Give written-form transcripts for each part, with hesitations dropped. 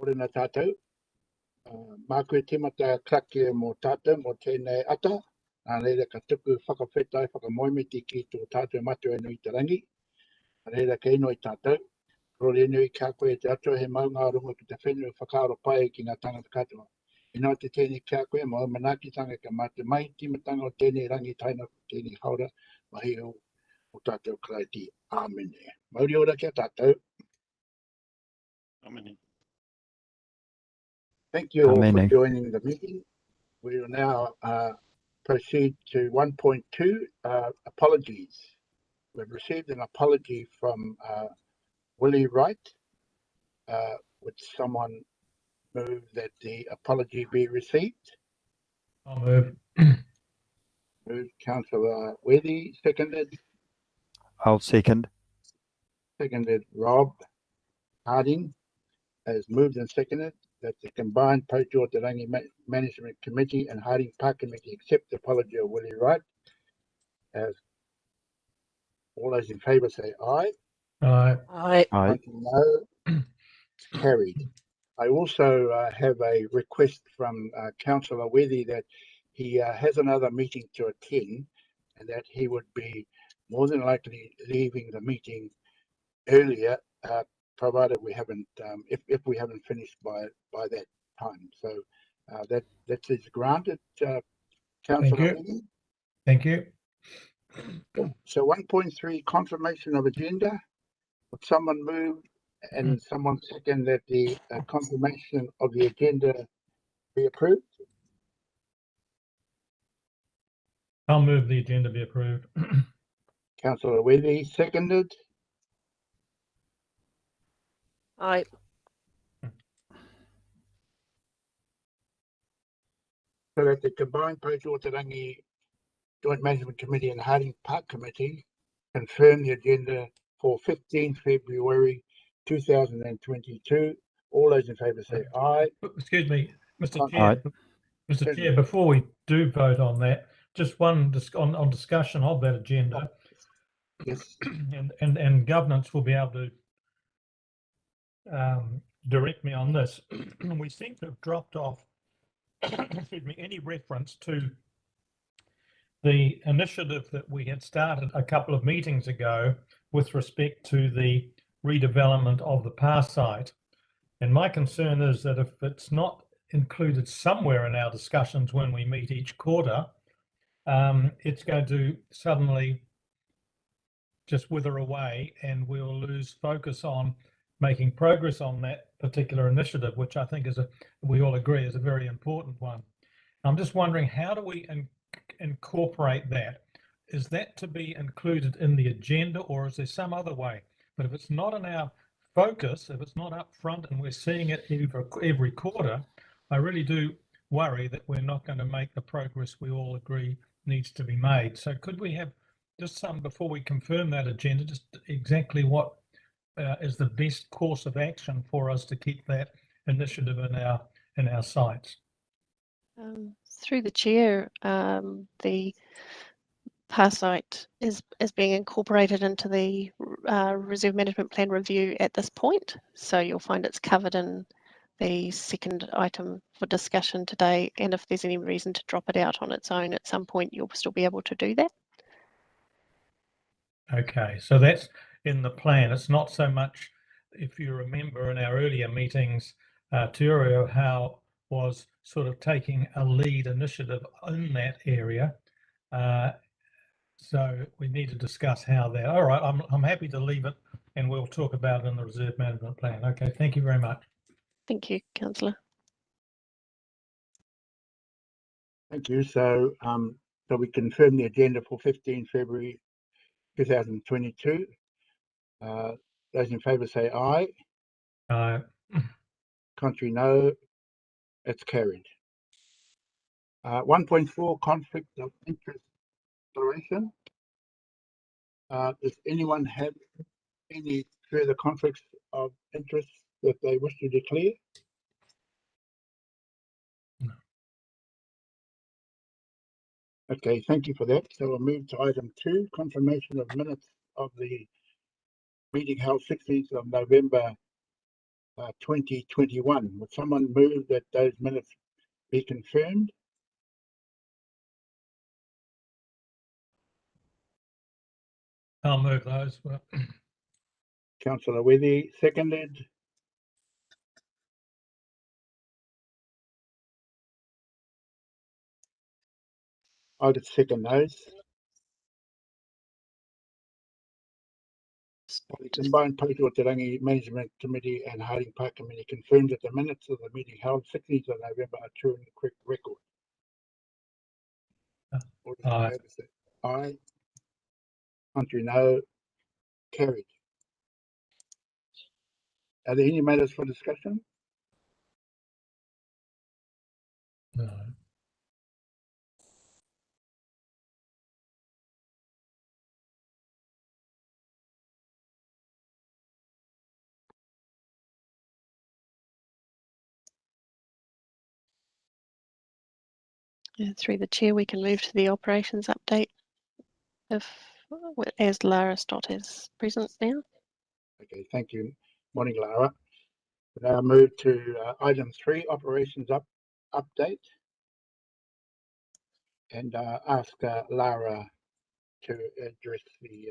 Orena tātou. Mā koe timata krake mō tātou mō tēnei ata. Nā reira ka tuku whakawhetai, whakamoimiti ki tō tātou matu anu i te rangi. Nā reira ka ino i tātou. Rore nui ka koe te ato he maunga runga ki te whenua whakaaro pai ki ngā tangata katoa. Ino te tēnei ka koe mō manakitanga ka mate mai timatanga o tēnei rangi taina tēnei haura mahi o tātou kraiti. Āmene. Mauri ora kia tātou. Amen. Thank you all for Amen. joining the meeting. We will now proceed to 1.2, apologies. We've received an apology from Willie Wright. Would someone move that the apology be received? I'll move. Moved Councillor Weddy, seconded. I'll second. Seconded Rob Harding. Has moved and seconded that the combined Pojo Te Rangi Management Committee and Harding Park Committee accept the apology of Willie Wright. As all those in favour say aye. Aye. Aye. Aye. No. Carried. I also have a request from Councillor Weddy that he has another meeting to attend, and that he would be more than likely leaving the meeting earlier, provided we haven't, if we haven't finished by that time. So that is granted, Councillor. Thank you. So 1.3, confirmation of agenda. Would someone move and someone second that the confirmation of the agenda be approved? I'll move the agenda be approved. Councillor Weddy, seconded. Aye. So that the combined Pojo Te Rangi Joint Management Committee and Harding Park Committee confirm the agenda for 15 February 2022. All those in favour say aye. Excuse me, Mr. Aye. Chair. Mr. Chair, before we do vote on that, just one on discussion of that agenda. Yes. And governance will be able to direct me on this. We seem to have dropped off excuse me, any reference to the initiative that we had started a couple of meetings ago with respect to the redevelopment of the pass site. And my concern is that if it's not included somewhere in our discussions when we meet each quarter, it's going to suddenly just wither away, and we'll lose focus on making progress on that particular initiative, which I think we all agree is a very important one. I'm just wondering, how do we incorporate that? Is that to be included in the agenda, or is there some other way? But if it's not in our focus, if it's not up front and we're seeing it every quarter, I really do worry that we're not going to make the progress we all agree needs to be made. So could we have just some, before we confirm that agenda, just exactly what is the best course of action for us to keep that initiative in our sites? Through the chair, the pass site is being incorporated into the reserve management plan review at this point. So you'll find it's covered in the second item for discussion today. And if there's any reason to drop it out on its own at some point, you'll still be able to do that. Okay, so that's in the plan. It's not so much, if you remember in our earlier meetings, Turio Howe was sort of taking a lead initiative in that area. So we need to discuss how that. All right, I'm happy to leave it, and we'll talk about it in the reserve management plan. Okay, thank you very much. Thank you, Councillor. Thank you. So, so we confirm the agenda for 15 February 2022. Those in favour say aye. Contrary, no. It's carried. 1.4, conflict of interest declaration. Does anyone have any further conflicts of interest that they wish to declare? No. Okay, thank you for that. So we'll move to item 2, confirmation of minutes of the meeting held 16th of November 2021. Would someone move that those minutes be confirmed? I'll move those. Councillor Wethy, seconded. I would second those. The combined total of Te Rangi Management Committee and Harding Park Committee confirms that the minutes of the meeting held 16th of November are true and correct record. All those in favour say aye. Contrary, no. Carried. Are there any matters for discussion? No. Through the chair, we can move to the operations update if, as Lara Stott is present now. Okay, thank you. Morning, Lara. We now move to item 3, operations update, and ask Lara to address the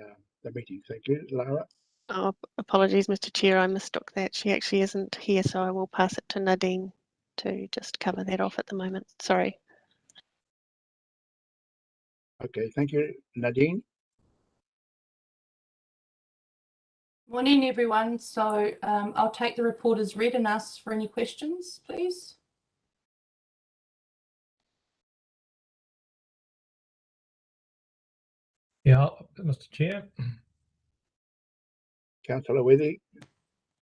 meeting. Thank you, Lara. Oh, apologies, Mr. Chair, I mistook that. She actually isn't here, so I will pass it to Nadine to just cover that off at the moment. Sorry. Okay, thank you, Nadine. Morning, everyone. So I'll take the report as read and ask for any questions, please. Yeah, Mr. Chair. Councillor Wethy.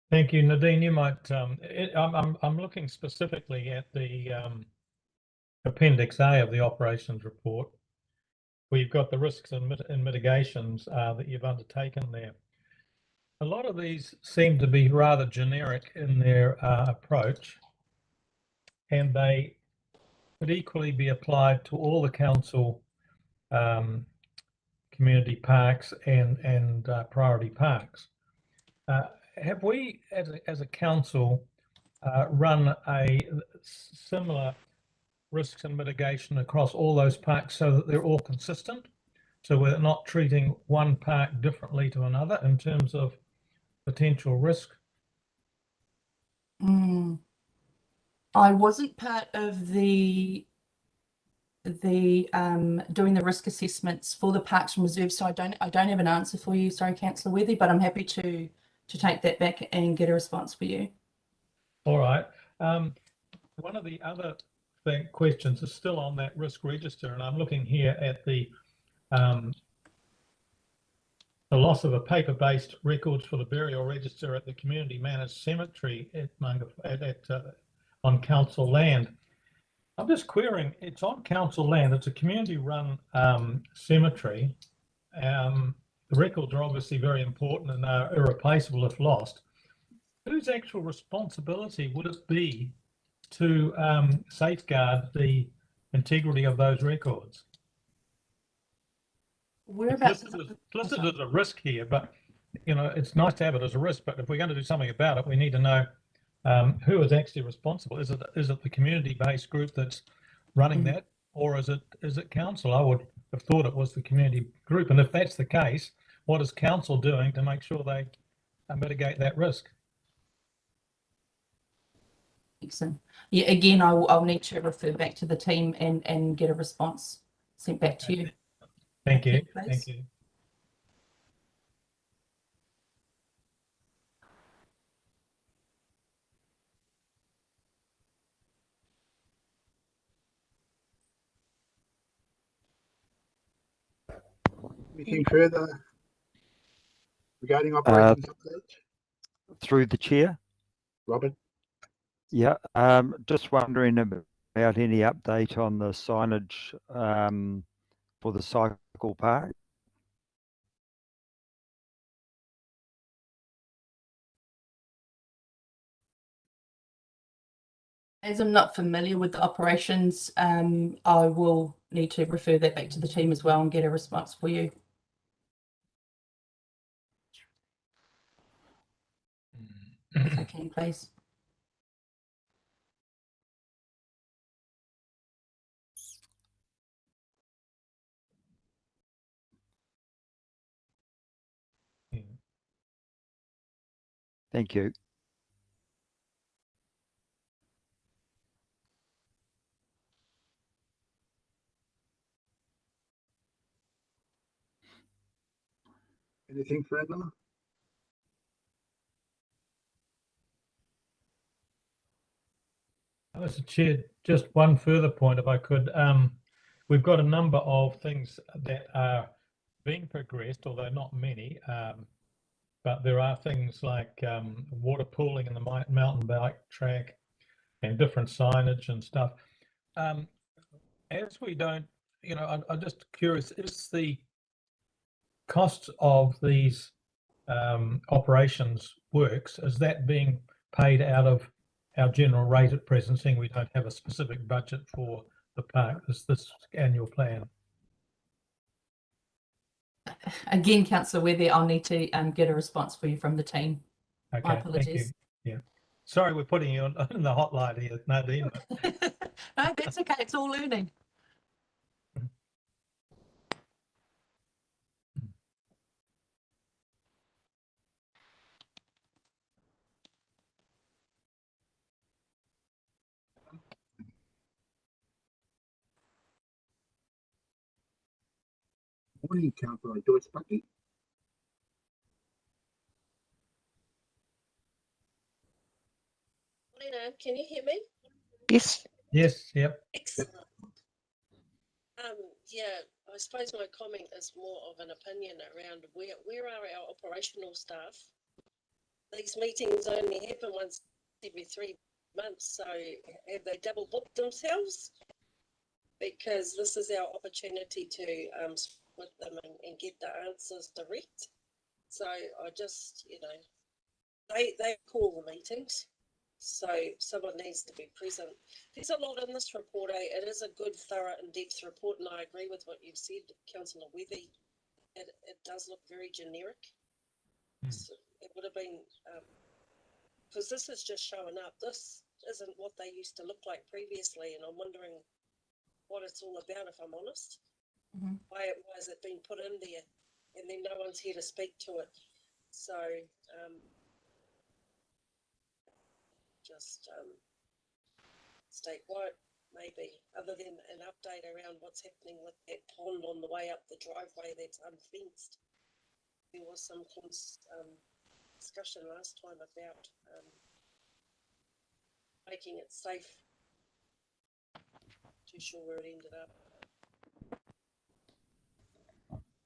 Thank you, Nadine. You might. I'm looking specifically at the Appendix A of the operations report, where you've got the risks and mitigations that you've undertaken there. A lot of these seem to be rather generic in their approach, and they could equally be applied to all the council community parks and priority parks. Have we, as a council, run a similar risks and mitigation across all those parks so that they're all consistent? So we're not treating one park differently to another in terms of potential risk? I wasn't part of the doing the risk assessments for the parks and reserves, so I don't have an answer for you. Sorry, Councillor Wethy, but I'm happy to take that back and get a response for you. All right. One of the other questions is still on that risk register, and I'm looking here at the loss of a paper-based records for the burial register at the community managed cemetery on council land. I'm just querying, it's on council land, it's a community-run cemetery. The records are obviously very important and are irreplaceable if lost. Whose actual responsibility would it be to safeguard the integrity of those records? Whereabouts? Listed as a risk here, but you know, it's nice to have it as a risk, but if we're going to do something about it, we need to know who is actually responsible. Is it the community-based group that's running that, or is it council? I would have thought it was the community group, and if that's the case, what is council doing to make sure they mitigate that risk? Excellent. Yeah, again, I'll need to refer back to the team and get a response sent back to you. Thank you. Please. Thank you. Anything further regarding operations update? Through the chair. Robert. Yeah, just wondering about any update on the signage for the cycle park. As I'm not familiar with the operations, I will need to refer that back to the team as well and get a response for you. if I can, please. Yeah. Thank you. Anything further? Mr. Chair, just one further point, if I could. We've got a number of things that are being progressed, although not many. But there are things like water pooling in the mountain bike track and different signage and stuff. As we don't, I'm just curious, is the cost of these operations works, is that being paid out of our general rate at present, seeing we don't have a specific budget for the park, this annual plan? Again, Councillor Wether, I'll need to get a response for you from the team. Okay, My thank you. apologies. Yeah. Sorry, we're putting you on in the hotline here, Nadine. No, that's okay. It's all learning. Morning, Councillor Joyce Bucky. Lena, can you hear me? Yes. Yes, yep. Excellent. Yeah, I suppose my comment is more of an opinion around where are our operational staff? These meetings only happen once every 3 months, so have they double booked themselves? Because this is our opportunity to split them and get the answers direct. So I just, they call the meetings. So someone needs to be present. There's a lot in this report. It is a good, thorough, in-depth report, and I agree with what you've said, Councillor Wether. It does look very generic. So it would have been, because this is just showing up. This isn't what they used to look like previously, and I'm wondering what it's all about, if I'm honest. Mm-hmm. Why has it been put in there, and then no one's here to speak to it? So just statewide, maybe, other than an update around what's happening with that pond on the way up the driveway that's unfenced. There was some discussion last time about making it safe. Too sure where it ended up.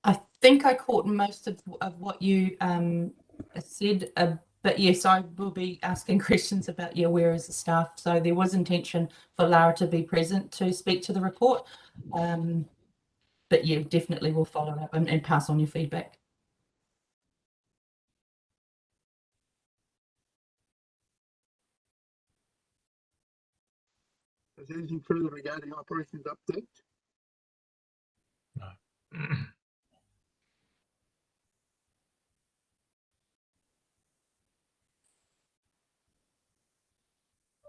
I think I caught most of what you said, but yes, I will be asking questions about where is the staff. So there was intention for Lara to be present to speak to the report, but yeah, definitely will follow up and pass on your feedback. Is there anything further regarding operations update? No.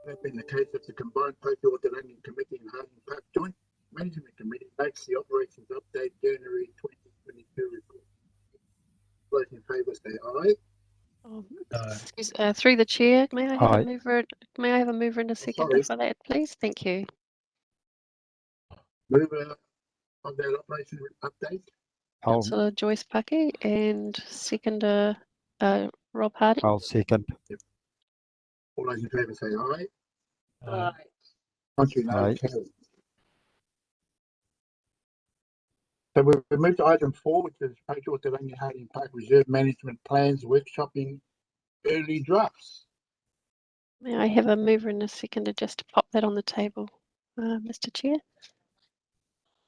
That being the case, if the combined Pakewater Landing Committee and Harding Park Joint Management Committee makes the operations update January 2022 report. Those in favour say aye. Through the chair, may I have Aye. a mover? May I have a mover and a seconder for that, please? Thank you. Mover of that operation update. Councillor Joyce Pucky and seconder Rob Hardy. I'll second. All those in favour say aye. Aye. Contrary, no. Aye. Carried. So we've moved to item 4, which is Pakewater Landing Harding Park Reserve Management Plans Workshopping Early Drafts. May I have a mover and a seconder just to pop that on the table, Mr. Chair?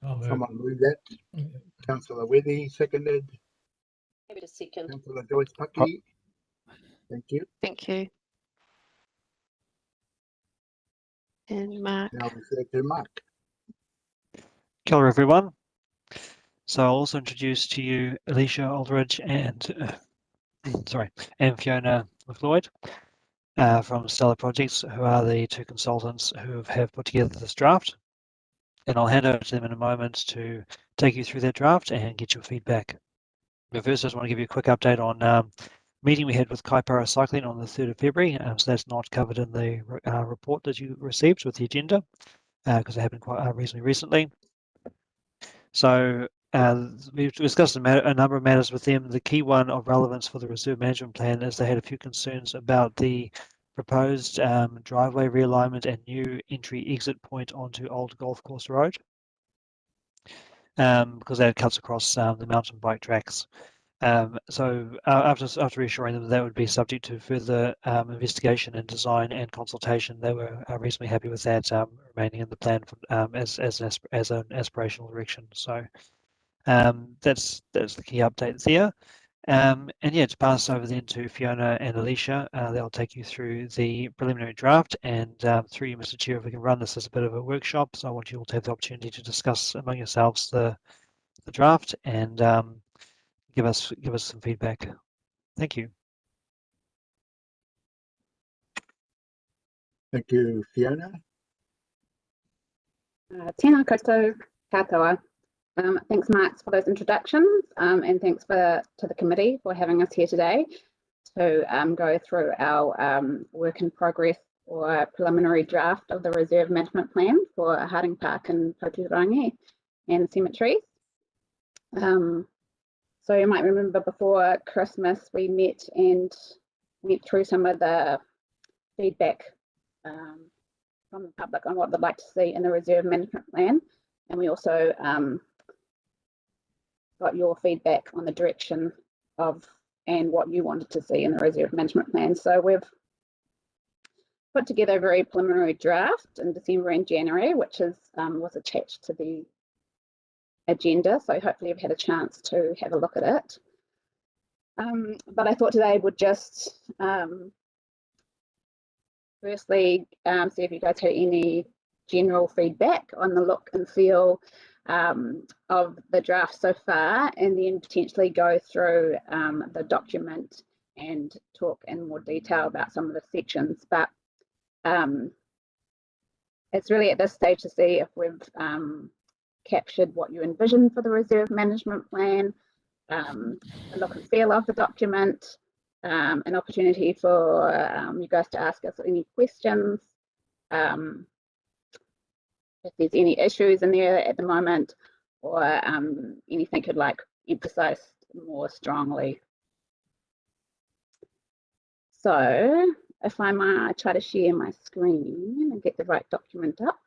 I'll move. Someone move that. Councillor Wether seconded. Give it a second. Councillor Joyce Pucky. Thank you. Thank you. And Mark. Now refer to Mark. Kia ora, everyone. So I'll also introduce to you Alicia Aldridge and and Fiona McLeod. from Stellar Projects, who are the two consultants who have put together this draft. And I'll hand over to them in a moment to take you through that draft and get your feedback. But first, I just want to give you a quick update on meeting we had with Kaipara Cycling on the 3rd of February. So that's not covered in the report that you received with the agenda, because it happened quite reasonably recently. So we've discussed a number of matters with them. The key one of relevance for the reserve management plan is they had a few concerns about the proposed driveway realignment and new entry-exit point onto Old Golf Course Road, because that cuts across the mountain bike tracks. So after reassuring them that would be subject to further investigation and design and consultation, they were reasonably happy with that remaining in the plan as an aspirational direction. So that's the key update there. And yeah, to pass over then to Fiona and Alicia, they'll take you through the preliminary draft. And through you, Mr. Chair, if we can run this as a bit of a workshop, so I want you all to have the opportunity to discuss among yourselves the draft and give us some feedback. Thank you. Thank you, Fiona. Tēnā koutou katoa. Thanks, Mark, for those introductions, and thanks to the committee for having us here today to go through our work in progress or preliminary draft of the reserve management plan for Harding Park and Rangi and cemeteries. So you might remember before Christmas we met and went through some of the feedback from the public on what they'd like to see in the reserve management plan, and we also got your feedback on the direction of and what you wanted to see in the reserve management plan. So we've put together a very preliminary draft in December and January, which is was attached to the agenda. So hopefully you've had a chance to have a look at it. But I thought today would just firstly see if you guys had any general feedback on the look and feel of the draft so far, and then potentially go through the document and talk in more detail about some of the sections. But it's really at this stage to see if we've captured what you envisioned for the reserve management plan, the look and feel of the document, an opportunity for you guys to ask us any questions, if there's any issues in there at the moment, or anything you'd like emphasised more strongly. So if I might try to share my screen and get the right document up.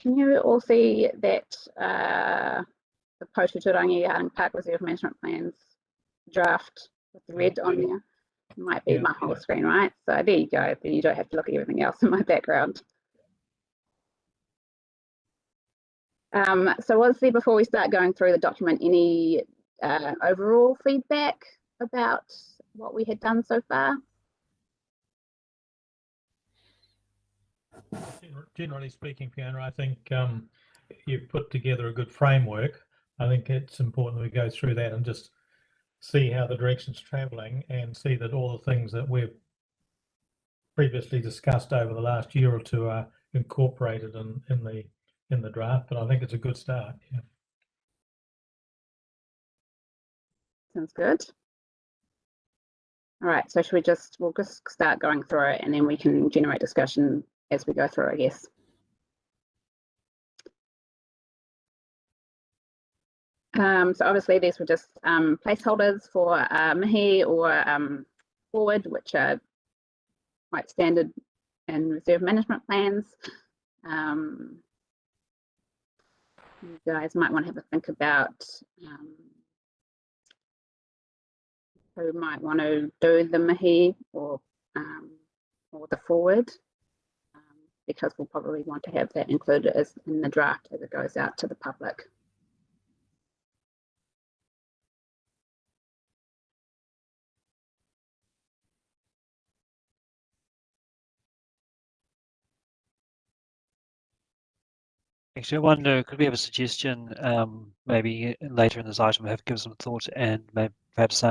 Can you all see that the Potuturangi Harding Park Reserve Management Plans draft with the red on there? It might be my whole screen, right? So there you go. Then you don't have to look at everything else in my background. So was there, before we start going through the document, any overall feedback about what we had done so far? Generally speaking, Fiona, I think you've put together a good framework. I think it's important that we go through that and just see how the direction's travelling and see that all the things that we've previously discussed over the last year or two are incorporated in the draft. But I think it's a good start. Yeah. Sounds good. All right, so we'll just start going through it, and then we can generate discussion as we go through, I guess. So obviously these were just placeholders for mihi or forward, which are quite standard in reserve management plans. You guys might want to have a think about who might want to do the mihi or the forward, because we'll probably want to have that included as in the draft as it goes out to the public. Actually, I wonder, could we have a suggestion, maybe later in this item, give some thought, and maybe perhaps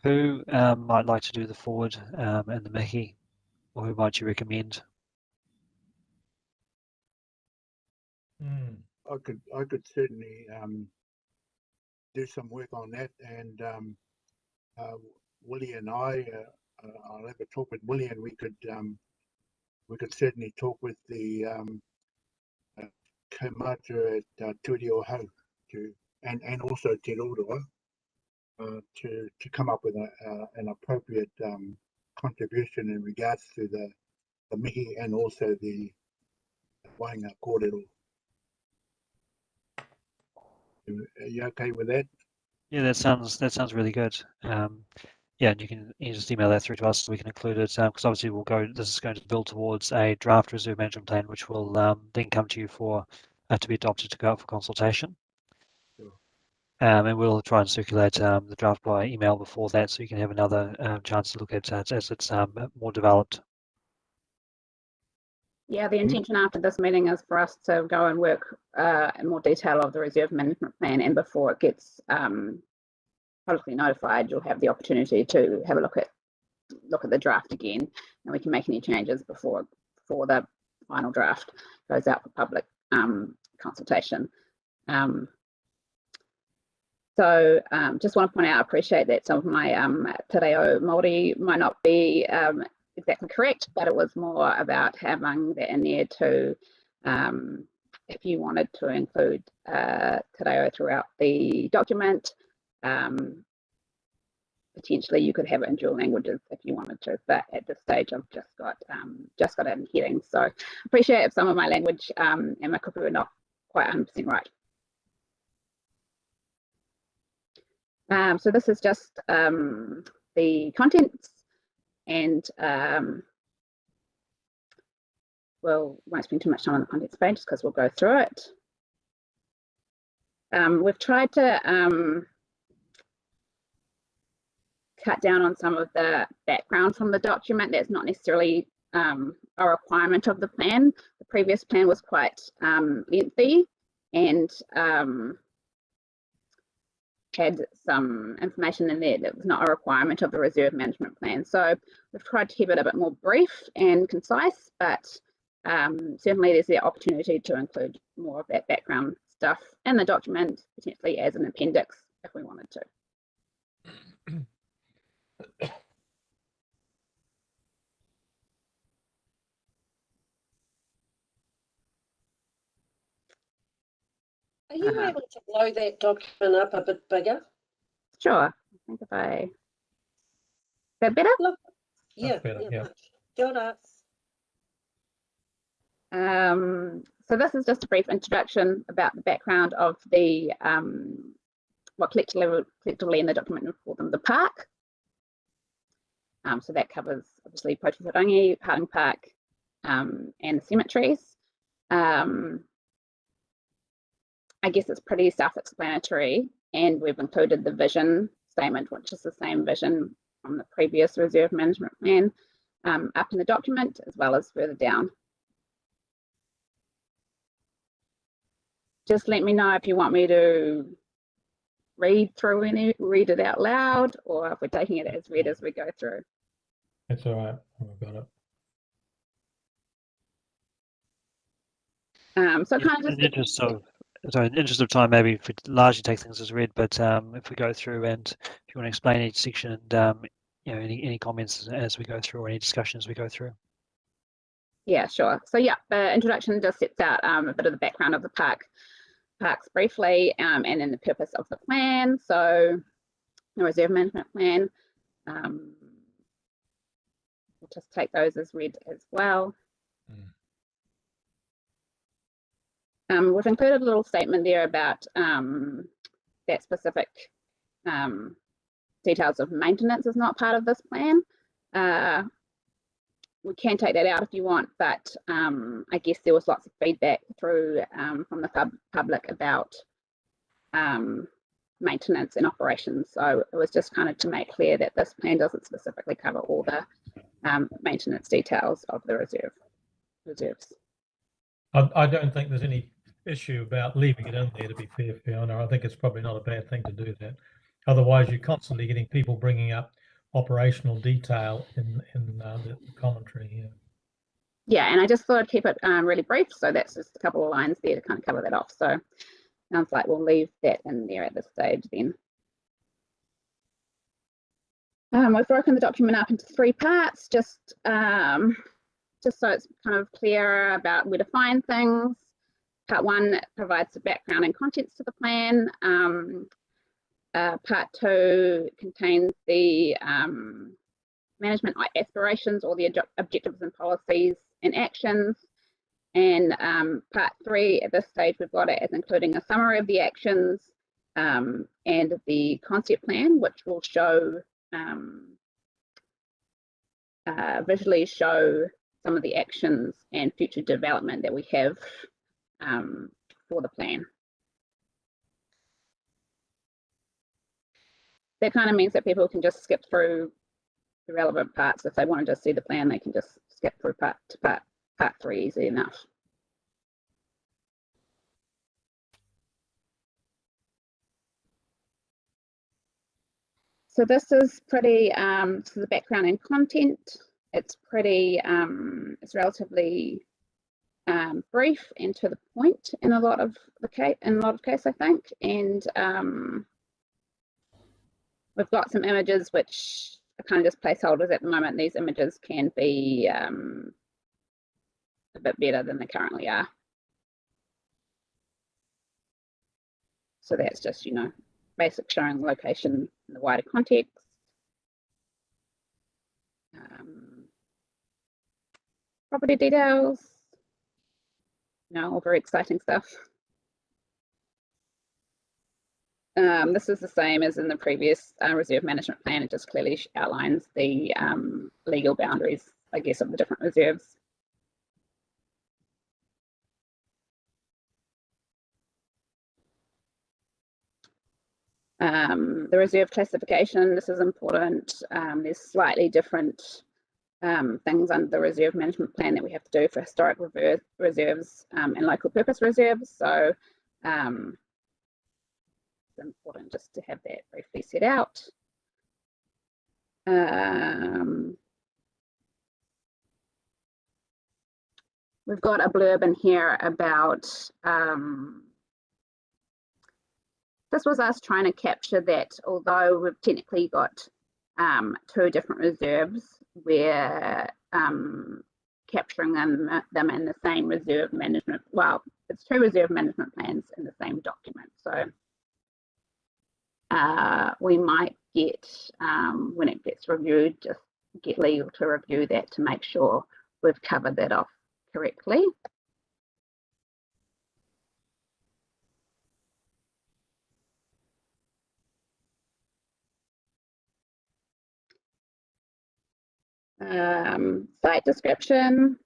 who might like to do the forward and the Mickey, or who might you recommend? I could certainly do some work on that, and Willie and I'll have a talk with Willie, and we could certainly talk with the kaumātua at Turi o Hau and also Te Roroa to come up with an appropriate contribution in regards to the mihi and also the wainga kōrero. Are you okay with that? Yeah, that sounds really good. Yeah, and you can just email that through to us so we can include it, because obviously this is going to build towards a draft reserve management plan, which will then come to you for to be adopted to go out for consultation. Sure. And we'll try and circulate the draft by email before that, so you can have another chance to look at it as it's more developed. Yeah, the intention after this meeting is for us to go and work in more detail of the reserve management plan, and before it gets publicly notified, you'll have the opportunity to have a look at the draft again, and we can make any changes before the final draft goes out for public consultation. So just want to point out, I appreciate that some of my te reo Māori might not be exactly correct, but it was more about having that in there to, if you wanted to include te reo throughout the document, potentially you could have it in dual languages if you wanted to, but at this stage I've just got it in headings. So I appreciate if some of my language and my kupu are not quite 100% right. So this is just the contents, and we'll won't spend too much time on the contents page because we'll go through it. We've tried to cut down on some of the background from the document that's not necessarily a requirement of the plan. The previous plan was quite lengthy and had some information in there that was not a requirement of the reserve management plan. So we've tried to keep it a bit more brief and concise, but certainly there's the opportunity to include more of that background stuff in the document, potentially as an appendix if we wanted to. Are you able to blow that document up a bit bigger? Sure. I think if I... Is that better? Look, yeah, better, yeah. Kia ora. So this is just a brief introduction about the background of the what collectively in the document we call them the park. So that covers obviously Rangi, Harding Park, and the cemeteries. I guess it's pretty self-explanatory, and we've included the vision statement, which is the same vision from the previous reserve management plan, up in the document as well as further down. Just let me know if you want me to read it out loud, or if we're taking it as read as we go through. That's all right. I've got it. So kind of just in the interest of time, maybe if we largely take things as read, but if we go through and if you want to explain each section and any comments as we go through, or any discussion as we go through. Yeah, sure. So yeah, the introduction just sets out a bit of the background of the parks briefly, and then the purpose of the plan. So the reserve management plan, we'll just take those as read as well. We've included a little statement there about that specific details of maintenance is not part of this plan. We can take that out if you want, but I guess there was lots of feedback through from the public about maintenance and operations. So it was just kind of to make clear that this plan doesn't specifically cover all the maintenance details of the reserves. I don't think there's any issue about leaving it in there, to be fair, Fiona. I think it's probably not a bad thing to do that. Otherwise, you're constantly getting people bringing up operational detail in the commentary here. Yeah, and I just thought I'd keep it really brief, so that's just a couple of lines there to kind of cover that off. So sounds like we'll leave that in there at this stage then. We've broken the document up into 3 parts, just so it's kind of clearer about where to find things. Part 1 provides the background and contents to the plan. Part 2 contains the management aspirations, or the objectives and policies and actions. And part 3 at this stage, we've got it as including a summary of the actions and the concept plan, which will show visually show some of the actions and future development that we have for the plan. That kind of means that people can just skip through the relevant parts. If they want to just see the plan, they can just skip through part 3 easy enough. So this is pretty, this is the background and content. It's pretty, it's relatively brief and to the point in a lot of cases, I think. And we've got some images which are kind of just placeholders at the moment. These images can be a bit better than they currently are. So that's just, you know, basic showing location in the wider context. Property details, you know, all very exciting stuff. This is the same as in the previous reserve management plan. It just clearly outlines the legal boundaries, I guess, of the different reserves. The reserve classification, this is important. There's slightly different things under the reserve management plan that we have to do for historic reserves and local purpose reserves. So it's important just to have that briefly set out. We've got a blurb in here about this was us trying to capture that although we've technically got 2 different reserves, we're capturing them in the same reserve management. Well, it's 2 reserve management plans in the same document. So we might get, when it gets reviewed, just get legal to review that to make sure we've covered that off correctly. Site description.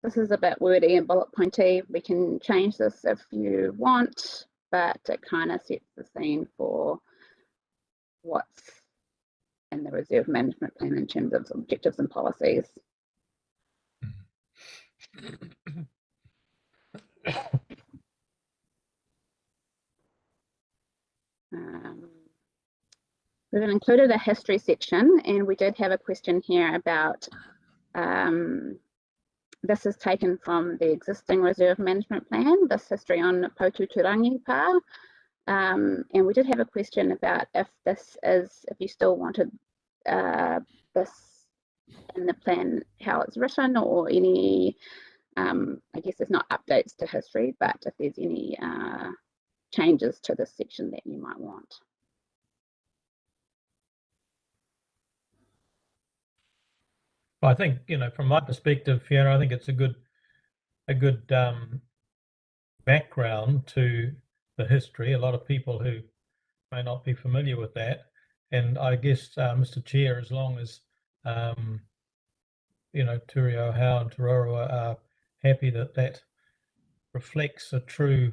This is a bit wordy and bullet pointy. We can change this if you want, but it kind of sets the scene for what's in the reserve management plan in terms of objectives and policies. We've included a history section, and we did have a question here about this is taken from the existing reserve management plan, this history on Potuturangi Pa. And we did have a question about if you still wanted this in the plan, how it's written, or any, I guess there's not updates to history, but if there's any changes to this section that you might want. I think, you know, from my perspective, Fiona, I think it's a good background to the history. A lot of people who may not be familiar with that, and I guess, Mr. Chair, as long as you know, Turio Hau and Tarorua are happy that that reflects a true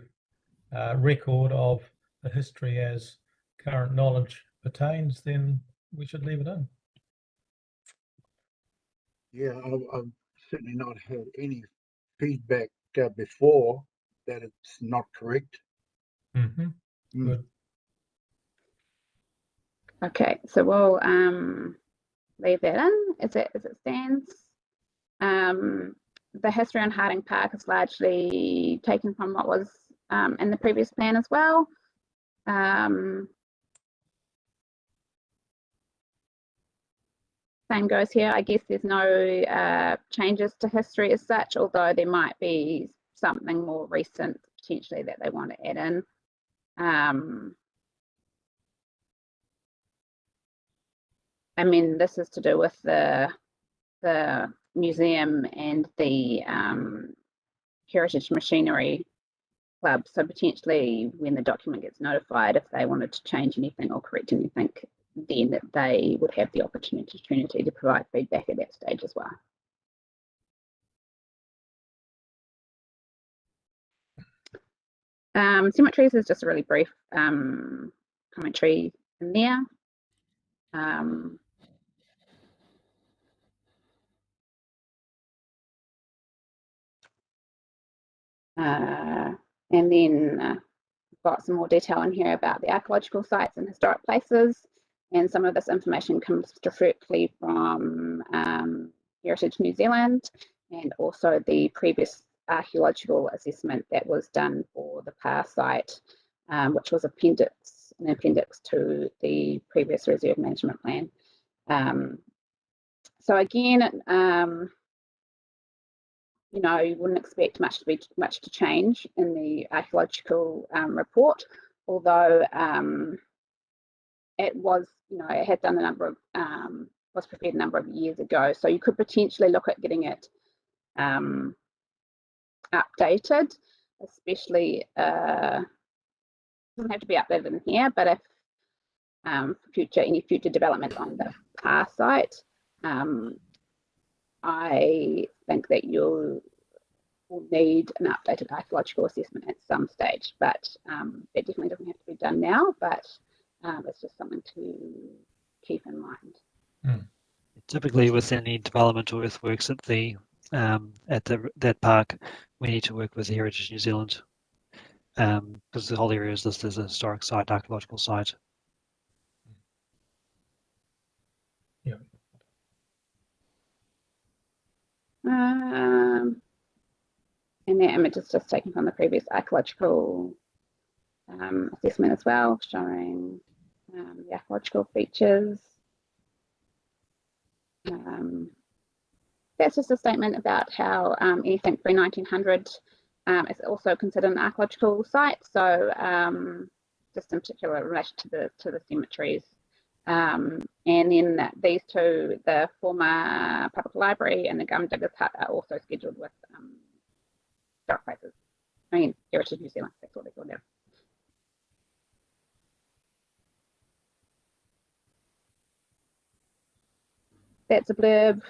record of the history as current knowledge pertains, then we should leave it in. Yeah, I've certainly not had any feedback before that it's not correct. Mm-hmm. Mm. Good. Okay, so we'll leave that in as it stands. The history on Harding Park is largely taken from what was in the previous plan as well. Same goes here. I guess there's no changes to history as such, although there might be something more recent potentially that they want to add in. I mean, this is to do with the museum and the heritage machinery club. So potentially when the document gets notified, if they wanted to change anything or correct anything, then they would have the opportunity to provide feedback at that stage as well. Cemeteries is just a really brief commentary in there. And then got some more detail in here about the archaeological sites and historic places, and some of this information comes directly from Heritage New Zealand and also the previous archaeological assessment that was done for the Par site, which was an appendix to the previous reserve management plan. So again, you know, you wouldn't expect much to change in the archaeological report, although it was, you know, it had done a number of was prepared a number of years ago, so you could potentially look at getting it updated, especially doesn't have to be updated in here, but if any future development on the Par site, I think that you'll need an updated archaeological assessment at some stage, but it definitely doesn't have to be done now, but it's just something to keep in mind. Typically, with any development or earthworks at that park, we need to work with Heritage New Zealand because the whole area is listed as a historic site, archaeological site. Yeah. And that image is just taken from the previous archaeological assessment as well, showing the archaeological features. That's just a statement about how anything pre-1900 is also considered an archaeological site. So just in particular in relation to the cemeteries. And then these two, the former public library and the Gum Diggers Hut, are also scheduled with historic places. I mean, Heritage New Zealand, that's what they call it. That's a blurb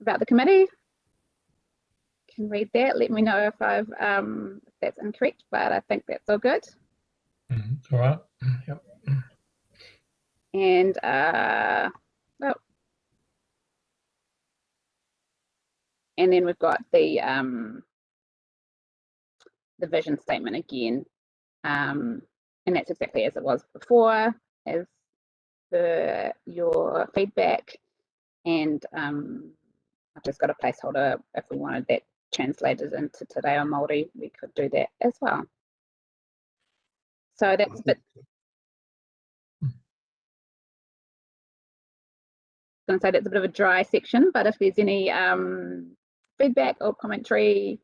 about the committee. You can read that. Let me know if if that's incorrect, but I think that's all good. All right. Yep. And and then we've got the vision statement again, and that's exactly as it was before, as your feedback. And I've just got a placeholder if we wanted that translated into Te Reo Māori, we could do that as well. So that's a bit. I was going to say that's a bit of a dry section, but if there's any feedback or commentary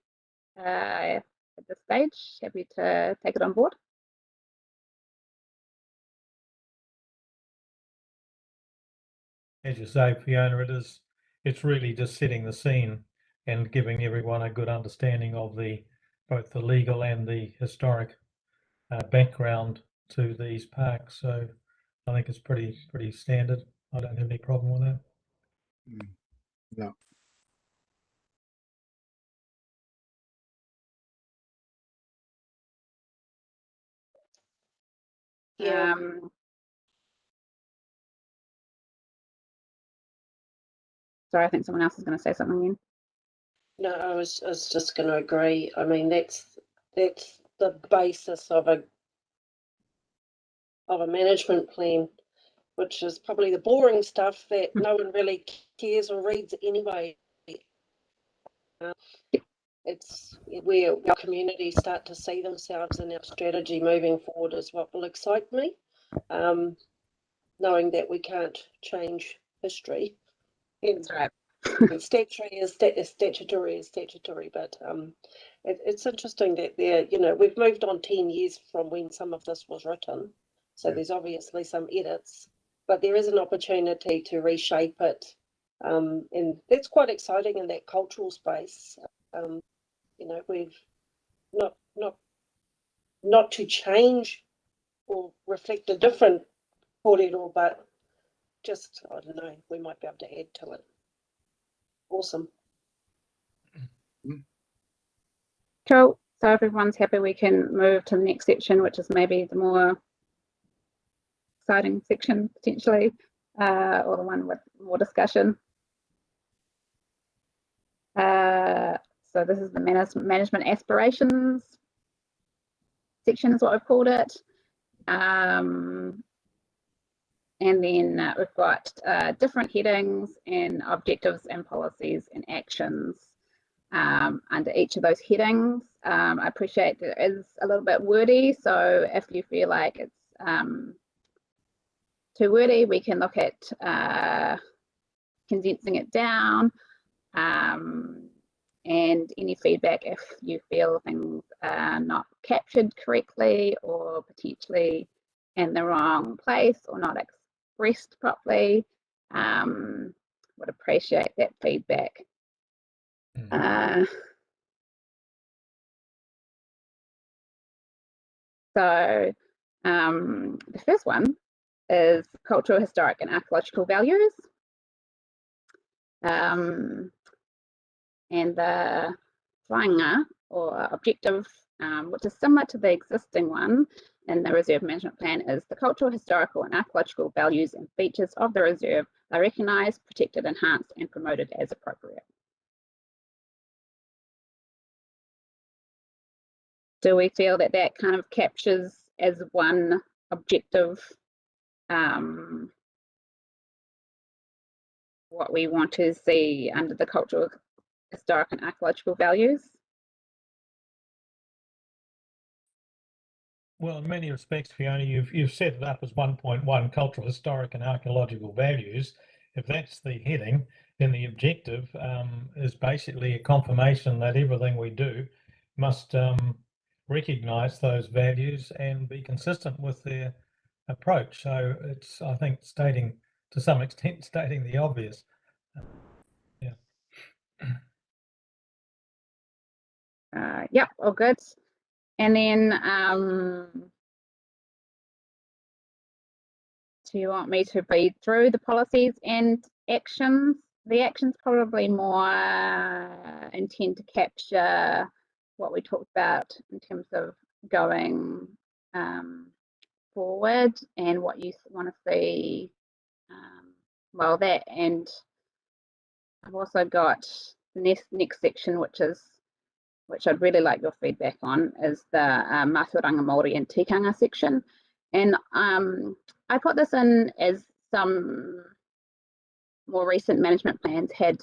at this stage, happy to take it on board. As you say, Fiona, it's really just setting the scene and giving everyone a good understanding of both the legal and the historic background to these parks. So I think it's pretty standard. I don't have any problem with that. No. Yeah. Sorry, I think someone else is going to say something again. No, I was just going to agree. I mean, that's that's the basis of a management plan, which is probably the boring stuff that no one really cares or reads anyway. It's where our communities start to see themselves in our strategy moving forward is what will excite me. Knowing that we can't change history. That's right. Statutory is statutory, but it's interesting that we've moved on 10 years from when some of this was written, so there's obviously some edits, but there is an opportunity to reshape it, and that's quite exciting in that cultural space. We've not to change or reflect a different kōrero, but just, I don't know, we might be able to add to it. Awesome. Cool. So if everyone's happy, we can move to the next section, which is maybe the more exciting section potentially, or the one with more discussion. So this is the management aspirations section is what I've called it. And then we've got different headings and objectives and policies and actions under each of those headings. I appreciate that it is a little bit wordy, so if you feel like it's too wordy, we can look at condensing it down, and any feedback if you feel things are not captured correctly or potentially in the wrong place or not expressed properly. Would appreciate that feedback. So the first one is cultural, historic and archaeological values. And the whāinga or objective, which is similar to the existing one in the reserve management plan, is the cultural, historical and archaeological values and features of the reserve are recognised, protected, enhanced and promoted as appropriate. Do we feel that that kind of captures as one objective what we want to see under the cultural, historic and archaeological values? Well, in many respects, Fiona, you've set it up as 1.1 cultural, historic and archaeological values. If that's the heading, then the objective is basically a confirmation that everything we do must recognise those values and be consistent with their approach. So it's, I think, to some extent stating the obvious. Yep, all good. And then do you want me to read through the policies and actions? The actions probably more intend to capture what we talked about in terms of going forward and what you want to see. Well, that, and I've also got the next section, which I'd really like your feedback on, is the Mātauranga Māori and Tikanga section. And I put this in as some more recent management plans had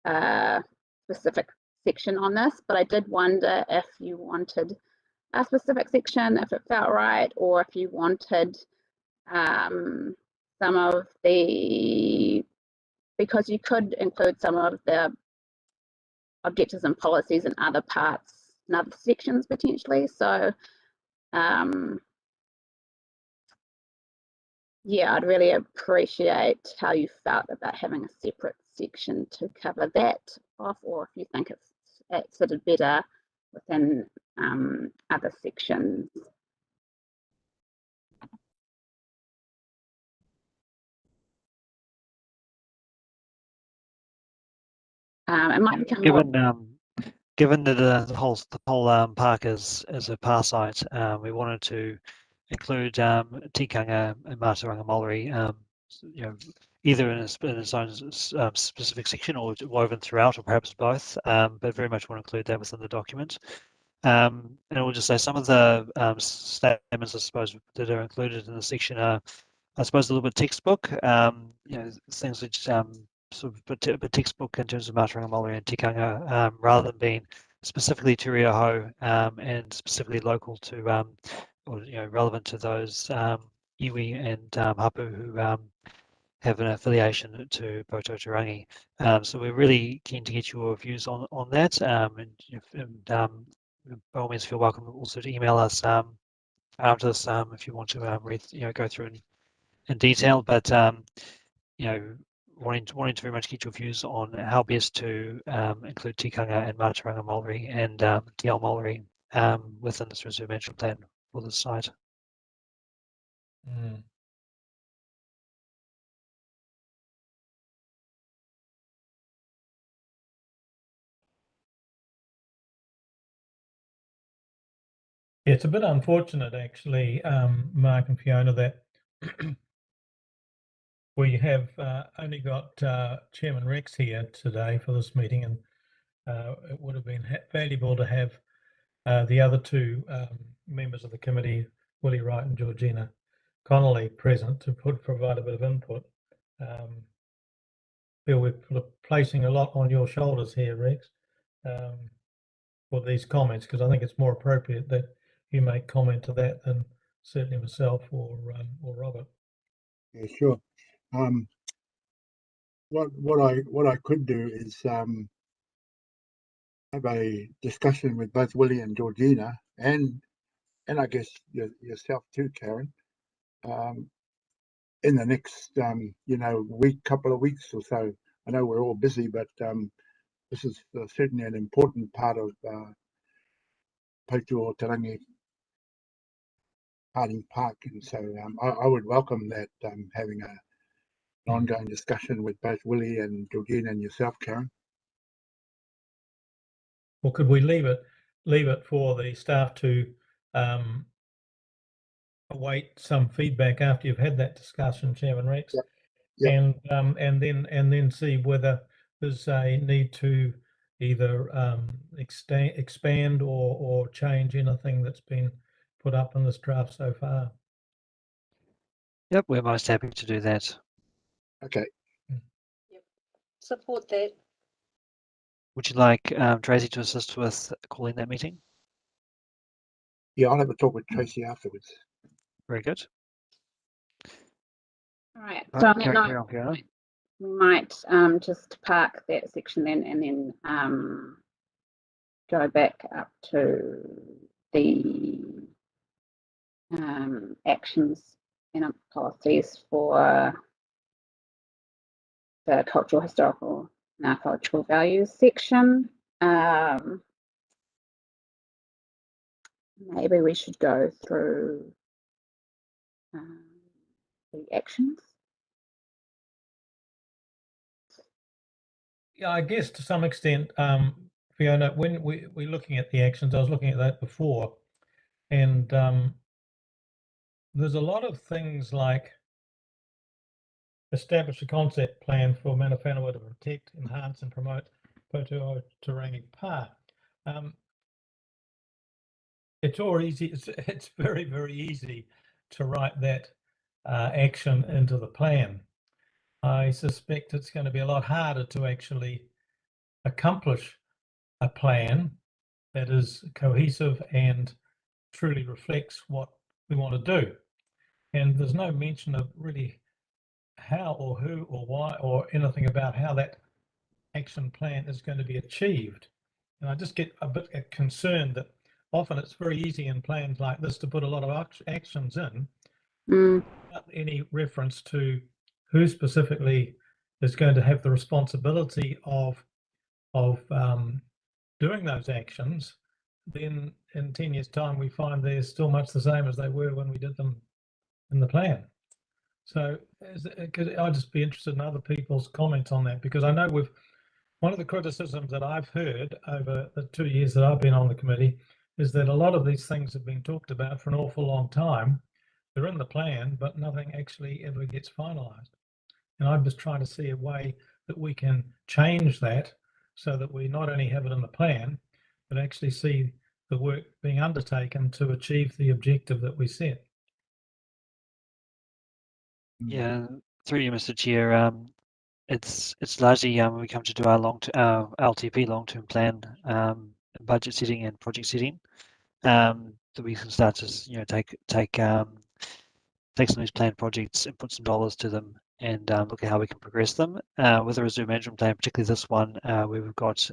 a specific section on this, but I did wonder if you wanted a specific section, if it felt right, or if you wanted some of the, because you could include some of the objectives and policies in other parts and other sections potentially. So yeah, I'd really appreciate how you felt about having a separate section to cover that off, or if you think it's sort of better within other sections. It might become given that the whole park is a park site, we wanted to include Tikanga and Mātauranga Māori, either in its own specific section or woven throughout, or perhaps both. But very much want to include that within the document. And we'll just say some of the statements, I suppose, that are included in the section are, I suppose, a little bit textbook. Things which sort of a textbook in terms of Mātauranga Māori and tikanga, rather than being specifically Te Reo Hau and specifically local to, or relevant to those iwi and hapu who have an affiliation to Rangi. So we're really keen to get your views on that, and by all means feel welcome also to email us after this if you want to read, go through in detail. But wanting to very much get your views on how best to include tikanga and Mātauranga Māori and Te Ao Māori within this reserve management plan for the site. Mm. Yeah, it's a bit unfortunate, actually, Mark and Fiona, that we have only got Chairman Rex here today for this meeting, and it would have been valuable to have the other two members of the committee, Willie Wright and Georgina Connolly, present to provide a bit of input. Feel we're placing a lot on your shoulders here, Rex, for these comments, because I think it's more appropriate that you make comment to that than certainly myself or Robert. Yeah, sure. What I could do is have a discussion with both Willie and Georgina, and I guess yourself too, Karen, in the next couple of weeks or so. I know we're all busy, but this is certainly an important part of Pautu o Tarangi Harding Park, and so I would welcome that, having an ongoing discussion with both Willie and Georgina and yourself, Karen. Well, could we leave it for the staff to await some feedback after you've had that discussion, Chairman Rex? Yep. And then see whether there's a need to either expand or change anything that's been put up in this draft so far. Yep, we're most happy to do that. Okay. Yep. Support that. Would you like Tracy to assist with calling that meeting? Yeah, I'll have a talk with Tracy afterwards. Very good. All right. So on that note, we might just park that section then, and then go back up to the actions and policies for the cultural, historical, and archaeological values section. Maybe we should go through the actions. Yeah, I guess to some extent, Fiona, when we're looking at the actions, I was looking at that before, and there's a lot of things like establish a concept plan for Mana Whenua to protect, enhance, and promote Pautu o Tarangi Park. It's all easy. It's very, very easy to write that action into the plan. I suspect it's going to be a lot harder to actually accomplish a plan that is cohesive and truly reflects what we want to do. And there's no mention of really how or who or why or anything about how that action plan is going to be achieved. And I just get a bit concerned that often it's very easy in plans like this to put a lot of actions in without any reference to who specifically is going to have the responsibility of doing those actions. Then in 10 years' time, we find they're still much the same as they were when we did them in the plan. So I'd just be interested in other people's comments on that, because I know one of the criticisms that I've heard over the 2 years that I've been on the committee is that a lot of these things have been talked about for an awful long time. They're in the plan, but nothing actually ever gets finalised. And I'm just trying to see a way that we can change that so that we not only have it in the plan, but actually see the work being undertaken to achieve the objective that we set. Yeah, through you, Mr. Chair. It's largely when we come to do our LTP, long-term plan, budget setting and project setting, that we can start to take some of these planned projects and put some dollars to them and look at how we can progress them. With the reserve management plan, particularly this one, where we've got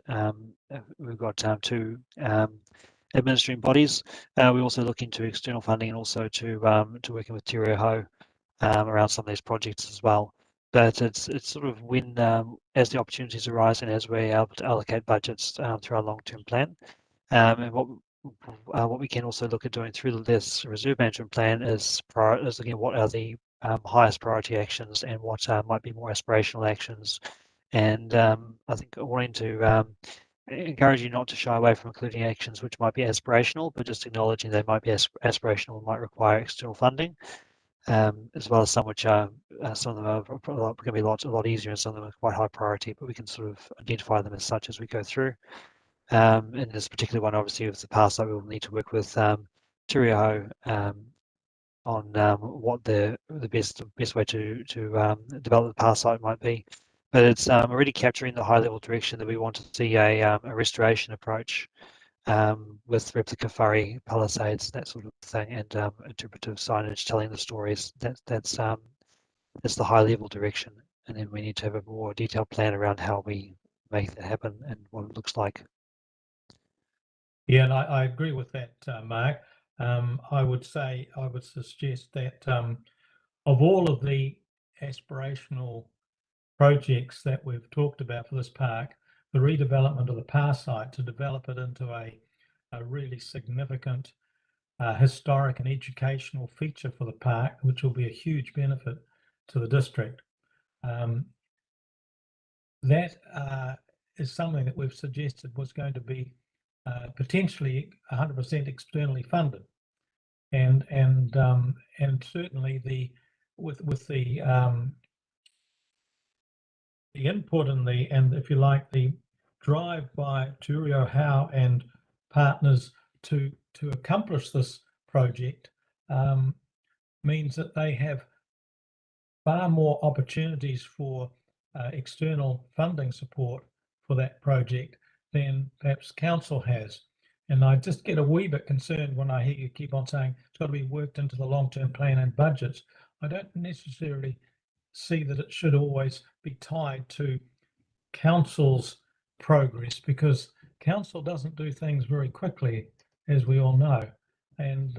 two administering bodies. We also look into external funding and also to working with Te Reo Hau around some of these projects as well. But it's sort of when as the opportunities arise and as we're able to allocate budgets through our long-term plan, and what we can also look at doing through this reserve management plan is looking at what are the highest priority actions and what might be more aspirational actions. And I think wanting to encourage you not to shy away from including actions which might be aspirational, but just acknowledging they might be aspirational and might require external funding, as well as some which are some of them are going to be a lot easier and some of them are quite high priority, but we can sort of identify them as such as we go through. In this particular one, obviously, with the pass site, we will need to work with Te Reo Hau on what the best way to develop the pass site might be. But it's already capturing the high level direction that we want to see a restoration approach with replica whare, palisades, that sort of thing, and interpretive signage telling the stories. That's the high level direction, and then we need to have a more detailed plan around how we make that happen and what it looks like. Yeah, and I agree with that, Mark. I would suggest that of all of the aspirational projects that we've talked about for this park, the redevelopment of the pass site to develop it into a really significant historic and educational feature for the park, which will be a huge benefit to the district. That is something that we've suggested was going to be potentially 100% externally funded, and certainly with the input and if you like the drive by Te Reo Hau and partners to accomplish this project means that they have far more opportunities for external funding support for that project than perhaps council has. And I just get a wee bit concerned when I hear you keep on saying it's got to be worked into the long-term plan and budgets. I don't necessarily see that it should always be tied to council's progress, because council doesn't do things very quickly, as we all know. And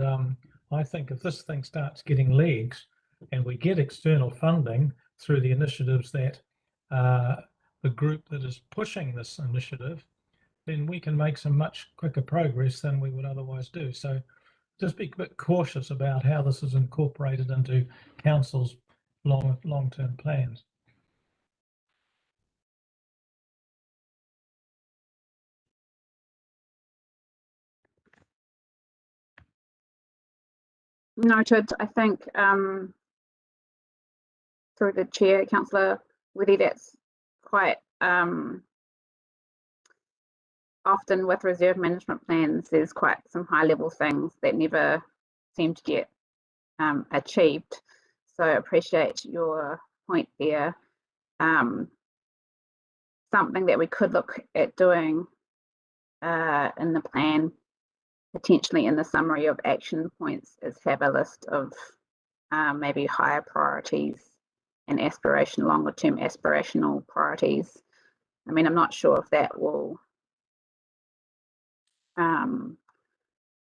I think if this thing starts getting legs and we get external funding through the initiatives that the group that is pushing this initiative, then we can make some much quicker progress than we would otherwise do. So just be a bit cautious about how this is incorporated into council's long-term plans. Noted. I think through the chair, Councillor Withy, that's quite often with reserve management plans, there's quite some high level things that never seem to get achieved. So I appreciate your point there. Something that we could look at doing in the plan, potentially in the summary of action points, is have a list of maybe higher priorities and longer term aspirational priorities. I mean, I'm not sure if that will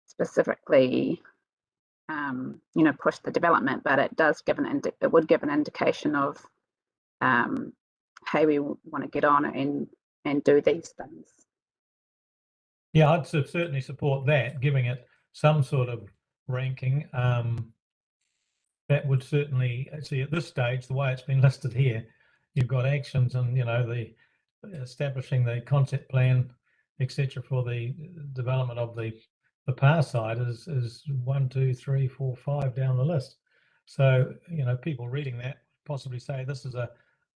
specifically push the development, but it does give it would give an indication of how we want to get on and do these things. Yeah, I'd certainly support that, giving it some sort of ranking. That would certainly, see, at this stage, the way it's been listed here, you've got actions and the establishing the concept plan, etc., for the development of the pass site is 1, 2, 3, 4, 5 down the list. So people reading that possibly say this is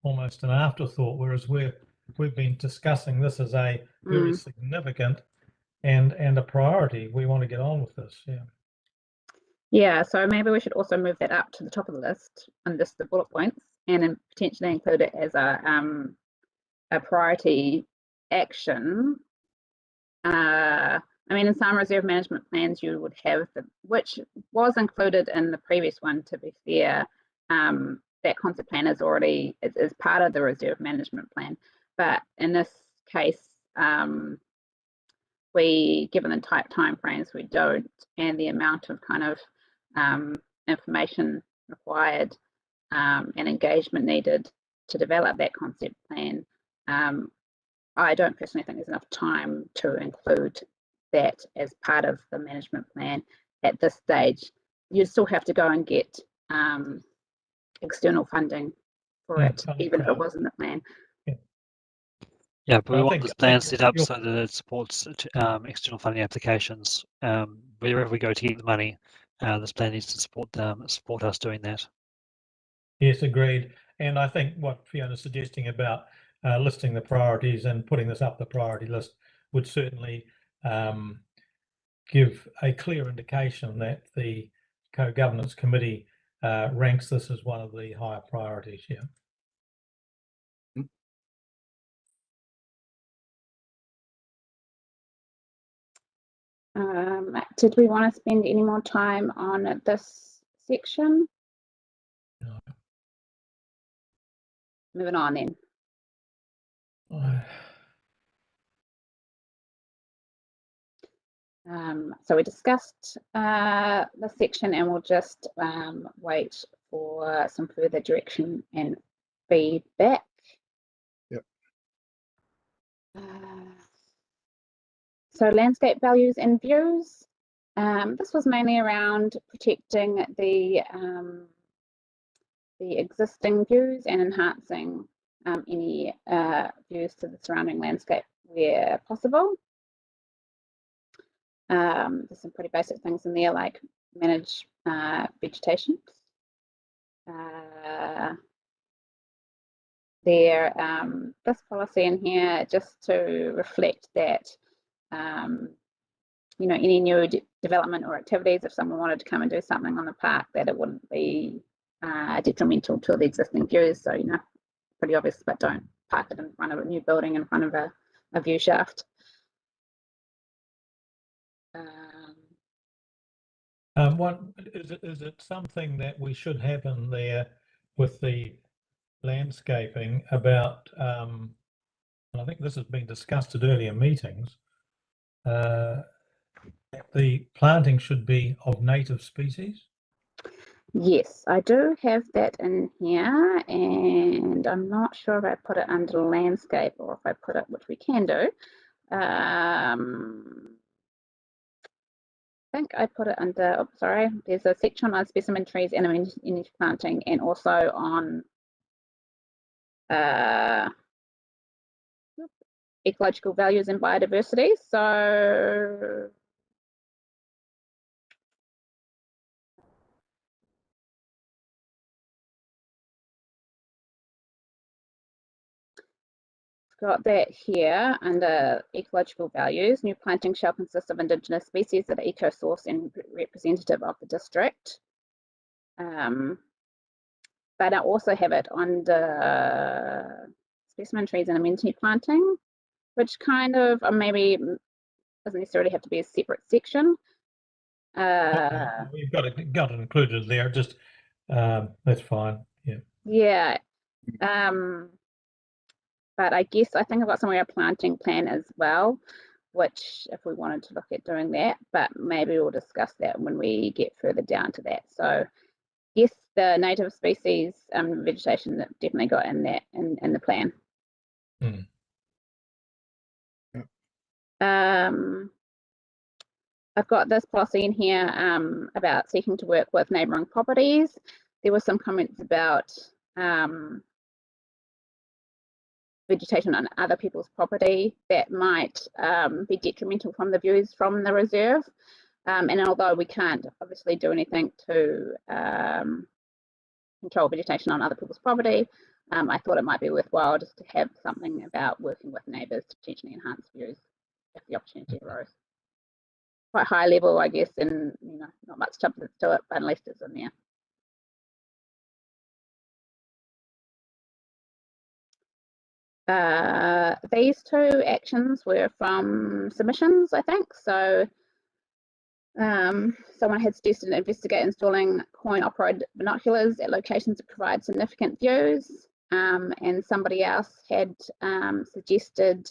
almost an afterthought, whereas we've been discussing this as a very significant and a priority. We want to get on with this. Yeah. Yeah, so maybe we should also move that up to the top of the list and list the bullet points, and then potentially include it as a priority action. I mean, in some reserve management plans, you would have which was included in the previous one. To be fair, that concept plan is already is part of the reserve management plan, but in this case, given the tight time frames, we don't, and the amount of kind of information required and engagement needed to develop that concept plan. I don't personally think there's enough time to include that as part of the management plan at this stage. You still have to go and get external funding for it, even if it was in the plan. Yeah, but we I want think- this I plan think set up you'll- so that it supports external funding applications. Wherever we go to get the money, this plan needs to support us doing that. Yes, agreed. And I think what Fiona's suggesting about listing the priorities and putting this up the priority list would certainly give a clear indication that the co-governance committee ranks this as one of the higher priorities. Yeah. Did we want to spend any more time on this section? No. Moving on then. So we discussed the section, and we'll just wait for some further direction and feedback. Yep. So landscape values and views. This was mainly around protecting the existing views and enhancing any views to the surrounding landscape where possible. There's some pretty basic things in there, like manage vegetation. This policy in here just to reflect that you know, any new development or activities, if someone wanted to come and do something on the park, that it wouldn't be detrimental to the existing views. So, you know, pretty obvious, but don't park it in front of a new building, in front of a view shaft. What is it something that we should have in there with the landscaping about, and I think this has been discussed at earlier meetings, the planting should be of native species? Yes, I do have that in here, and I'm not sure if I put it under landscape or if I put it, which we can do. I think I put it under, oh, sorry, there's a section on specimen trees and image planting, and also on ecological values and biodiversity. So got that here under ecological values. New planting shall consist of Indigenous species that are eco-source and representative of the district. But I also have it under specimen trees and amenity planting, which kind of maybe doesn't necessarily have to be a separate section. We've got it included there. Just that's fine. Yeah. Yeah. But I guess I think I've got somewhere a planting plan as well, which if we wanted to look at doing that, but maybe we'll discuss that when we get further down to that. So yes, the native species vegetation that definitely got in that in the plan. I've got this policy in here about seeking to work with neighbouring properties. There were some comments about vegetation on other people's property that might be detrimental from the views from the reserve. And although we can't obviously do anything to control vegetation on other people's property, I thought it might be worthwhile just to have something about working with neighbours to potentially enhance views if the opportunity arose. quite high level, I guess, and not much substance to it, but unless it's in there. These two actions were from submissions, I think. So someone had suggested investigate installing coin-operated binoculars at locations that provide significant views, and somebody else had suggested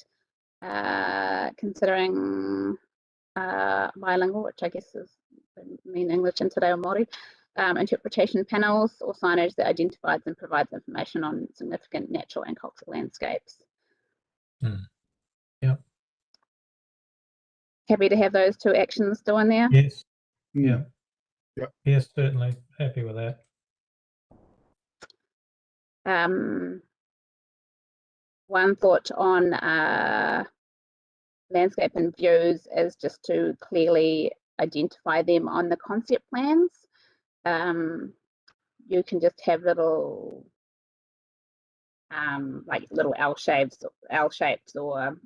considering bilingual, which I guess is mean English and Te Reo Māori, interpretation panels or signage that identifies and provides information on significant natural and cultural landscapes. Yeah. Happy to have those two actions still in there? Yes. Mm. Yeah. Yes, certainly. Happy with that. One thought on landscape and views is just to clearly identify them on the concept plans. You can just have little like little L shapes or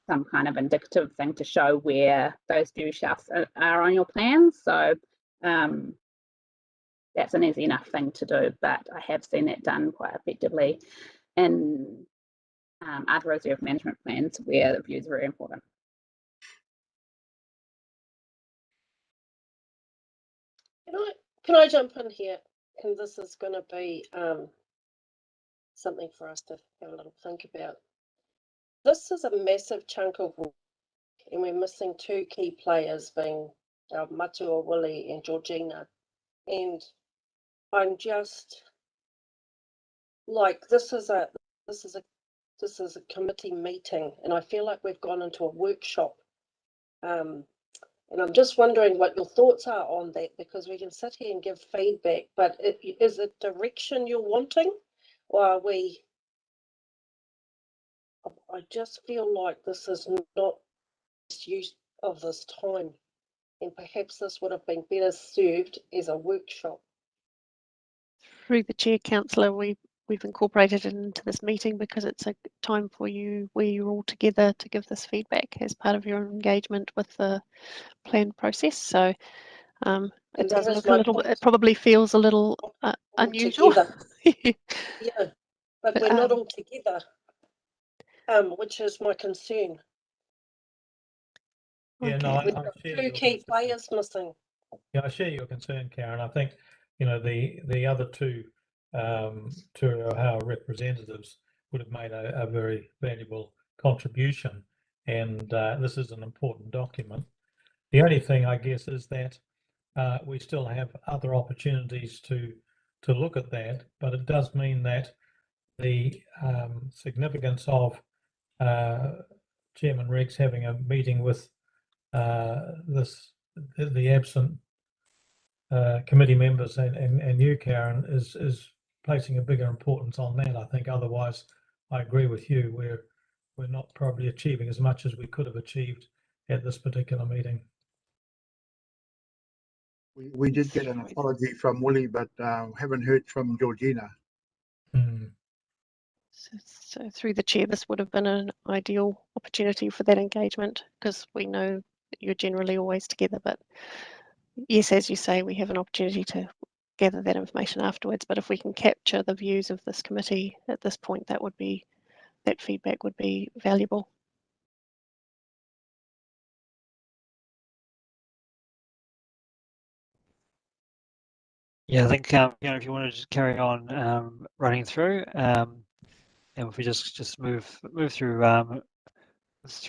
some kind of indicative thing to show where those view shafts are on your plans. So that's an easy enough thing to do, but I have seen that done quite effectively in other reserve management plans where the views are very important. Can I jump in here? And this is going to be something for us to have a little think about. This is a massive chunk of work, and we're missing two key players, being Matua, Willie, and Georgina. And I'm just like, this is a committee meeting, and I feel like we've gone into a workshop. And I'm just wondering what your thoughts are on that, because we can sit here and give feedback, but is it direction you're wanting, or are we? I just feel like this is not use of this time, and perhaps this would have been better served as a workshop. Through the chair, councillor, we've incorporated it into this meeting because it's a time for you where you're all together to give this feedback as part of your engagement with the plan process. So it does look a little bit, it probably feels a little unusual. Yeah, but we're not all together, which is my concern. Yeah, no, I share two key players missing. Yeah, I share your concern, Karen. I think the other two our representatives would have made a very valuable contribution, and this is an important document. The only thing, I guess, is that we still have other opportunities to look at that, but it does mean that the significance of Chairman Rex having a meeting with the absent committee members and you, Karen, is placing a bigger importance on that. I think otherwise, I agree with you. We're not probably achieving as much as we could have achieved at this particular meeting. We did get an apology from Willie, but haven't heard from Georgina. So through the chair, this would have been an ideal opportunity for that engagement, because we know that you're generally always together, but yes, as you say, we have an opportunity to gather that information afterwards. But if we can capture the views of this committee at this point, that feedback would be valuable. Yeah, I think if you want to just carry on running through, and if we just move through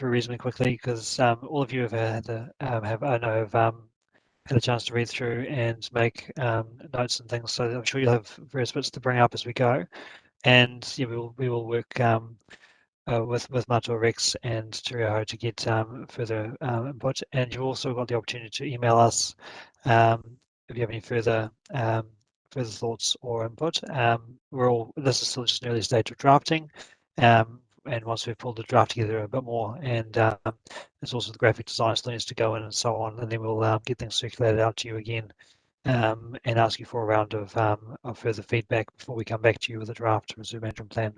reasonably quickly, because all of you have had had a chance to read through and make notes and things, so I'm sure you'll have various bits to bring up as we go. And yeah, we will work with Matua, Rex and Te Reo to get further input. And you've also got the opportunity to email us if you have any further thoughts or input. This is still just an early stage of drafting, and once we've pulled the draft together a bit more, and there's also the graphic design still needs to go in and so on, and then we'll get things circulated out to you again, and ask you for a round of further feedback before we come back to you with a draft reserve management plan.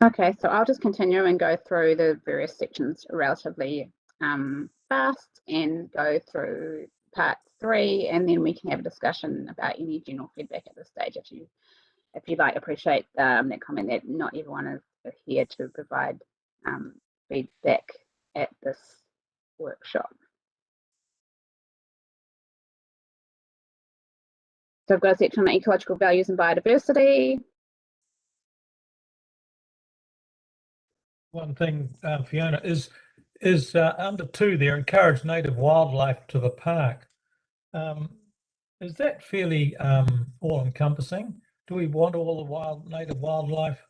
Okay, so I'll just continue and go through the various sections relatively fast and go through part 3, and then we can have a discussion about any general feedback at this stage if you like. Appreciate that comment that not everyone is here to provide feedback at this workshop. So I've got a section on ecological values and biodiversity. One thing, Fiona, is under 2 there, encourage native wildlife to the park. Is that fairly all-encompassing? Do we want all the native wildlife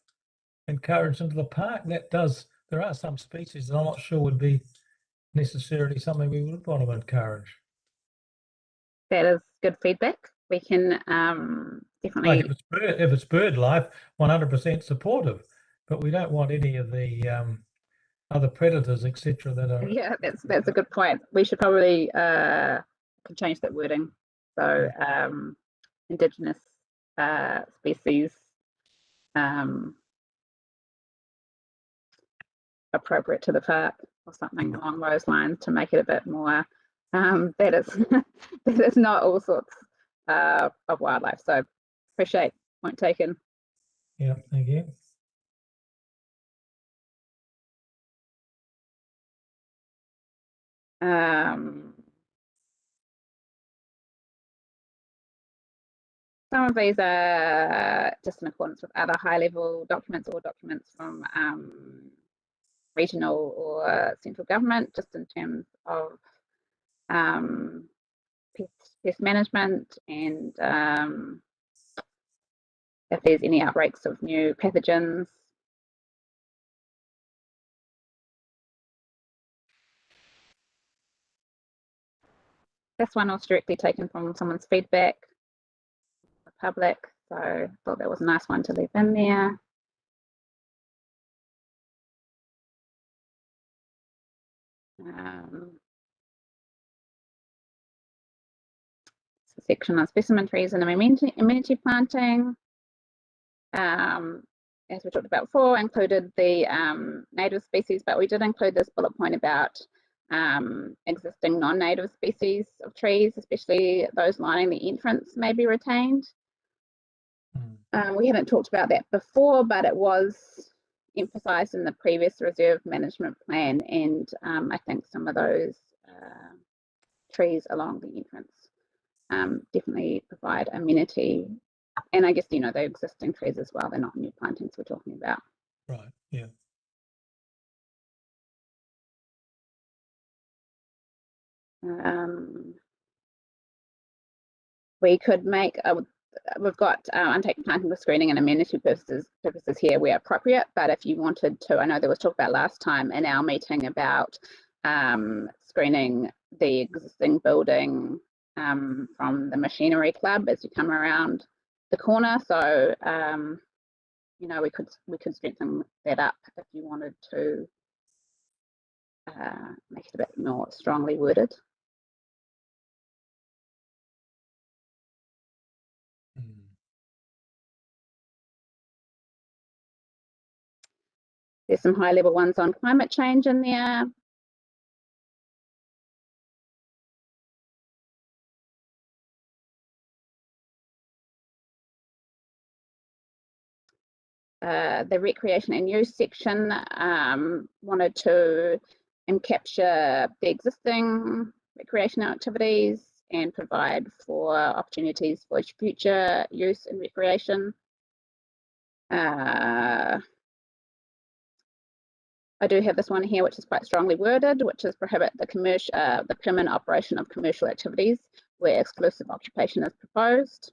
encouraged into the park? There are some species that I'm not sure would be necessarily something we would want to encourage. That is good feedback. We can definitely. Like if it's bird life, 100% supportive, but we don't want any of the other predators, etc. that are. Yeah, that's a good point. We should probably can change that wording. So indigenous species appropriate to the park or something along those lines to make it a bit more that is not all sorts of wildlife. So appreciate point taken. Yeah, thank you. Some of these are just in accordance with other high-level documents or documents from regional or central government, just in terms of pest management and if there's any outbreaks of new pathogens. This one was directly taken from someone's feedback, the public, so I thought that was a nice one to leave in there. Section on specimen trees and amenity planting. As we talked about before, included the native species, but we did include this bullet point about existing non-native species of trees, especially those lining the entrance, may be retained. We haven't talked about that before, but it was emphasised in the previous reserve management plan, and I think some of those trees along the entrance definitely provide amenity, and I guess the existing trees as well. They're not new plantings we're talking about. Right. Yeah. We could make we've got untitled planting for screening and amenity purposes here where appropriate, but if you wanted to, I know there was talk about last time in our meeting about screening the existing building from the machinery club as you come around the corner. So we could strengthen that up if you wanted to make it a bit more strongly worded. There's some high level ones on climate change in there. The recreation and use section wanted to capture the existing recreational activities and provide for opportunities for future use and recreation. I do have this one here, which is quite strongly worded, which is prohibit the permanent operation of commercial activities where exclusive occupation is proposed.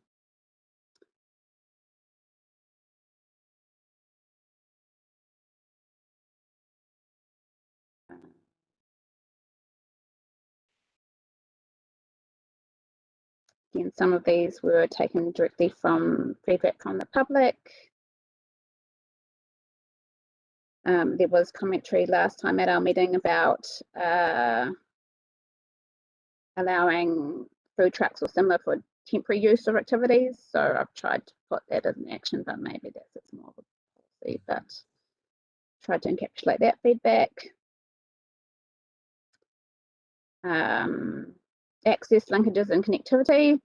And some of these were taken directly from feedback from the public. There was commentary last time at our meeting about allowing food trucks or similar for temporary use of activities. So I've tried to put that as an action, but maybe that's more of a policy. But tried to encapsulate that feedback. Access, linkages, and connectivity.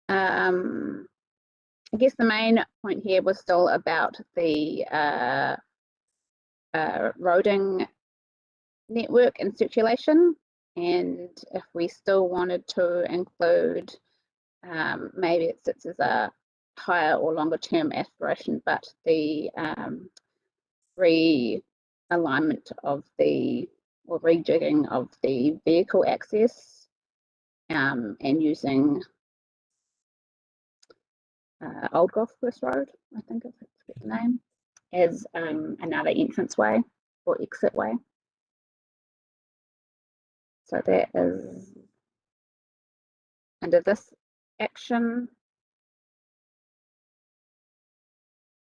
I guess the main point here was still about the roading network and circulation, and if we still wanted to include, maybe it sits as a higher or longer term aspiration, but the realignment of the, or rejigging of the vehicle access, and using Old Golf Course Road, I think I forget the name, as another entrance way or exit way. So that is under this action.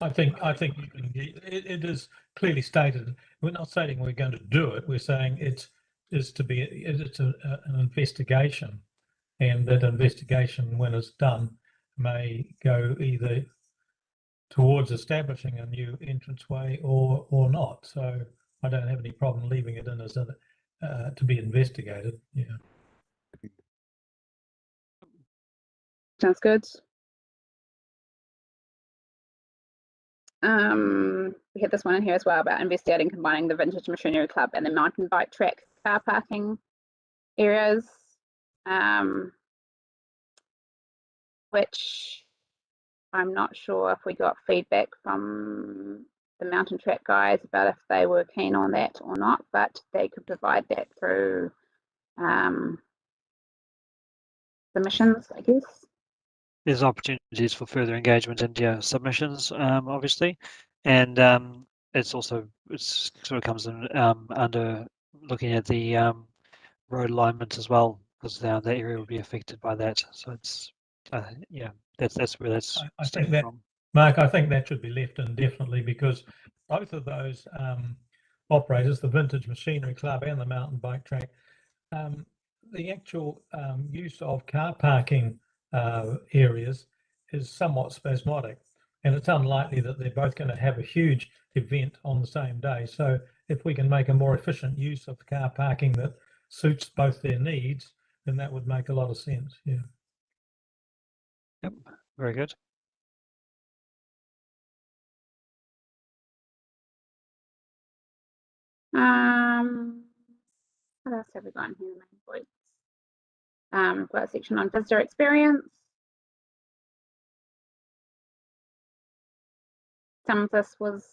I think you can. It is clearly stated. We're not saying we're going to do it. We're saying it's an investigation, and that investigation, when it's done, may go either towards establishing a new entranceway or not. So I don't have any problem leaving it in as to be investigated. Yeah. Sounds good. We had this one in here as well about investigating combining the Vintage Machinery Club and the mountain bike track car parking areas, which I'm not sure if we got feedback from the mountain track guys about if they were keen on that or not, but they could provide that through submissions, I guess. There's opportunities for further engagement and submissions, obviously, and it's also sort of comes in under looking at the road alignment as well, because that area will be affected by that. So it's that's where that's I think that from. Mark, I think that should be left in definitely, because both of those operators, the Vintage Machinery Club and the mountain bike track, the actual use of car parking areas is somewhat spasmodic, and it's unlikely that they're both going to have a huge event on the same day. So if we can make a more efficient use of the car parking that suits both their needs, then that would make a lot of sense. Yeah. Yep, very good. What else have we got in here? Main points. We've got a section on visitor experience. Some of this was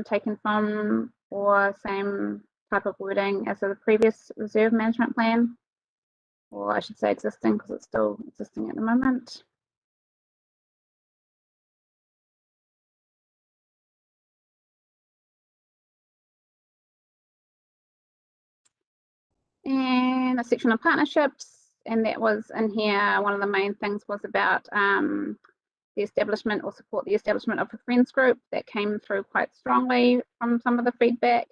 taken from or same type of wording as the previous reserve management plan, or I should say existing, because it's still existing at the moment. And a section on partnerships, and that was in here. One of the main things was about the establishment or support the establishment of a friends group. That came through quite strongly from some of the feedback,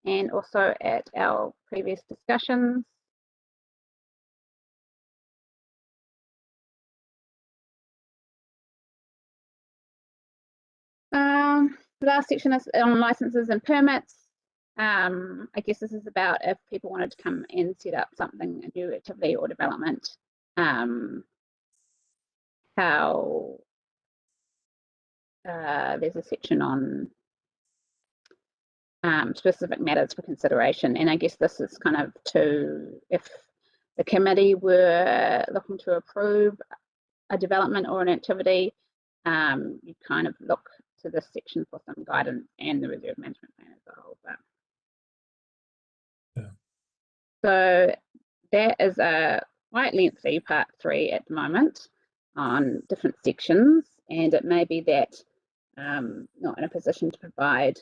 and also at our previous discussions. The last section is on licenses and permits. I guess this is about if people wanted to come and set up something, a new activity or development, how there's a section on specific matters for consideration. And I guess this is kind of to, if the committee were looking to approve a development or an activity, you kind of look to this section for some guidance, and the reserve management plan as a whole. But yeah. So that is a quite lengthy part 3 at the moment on different sections, and it may be that not in a position to provide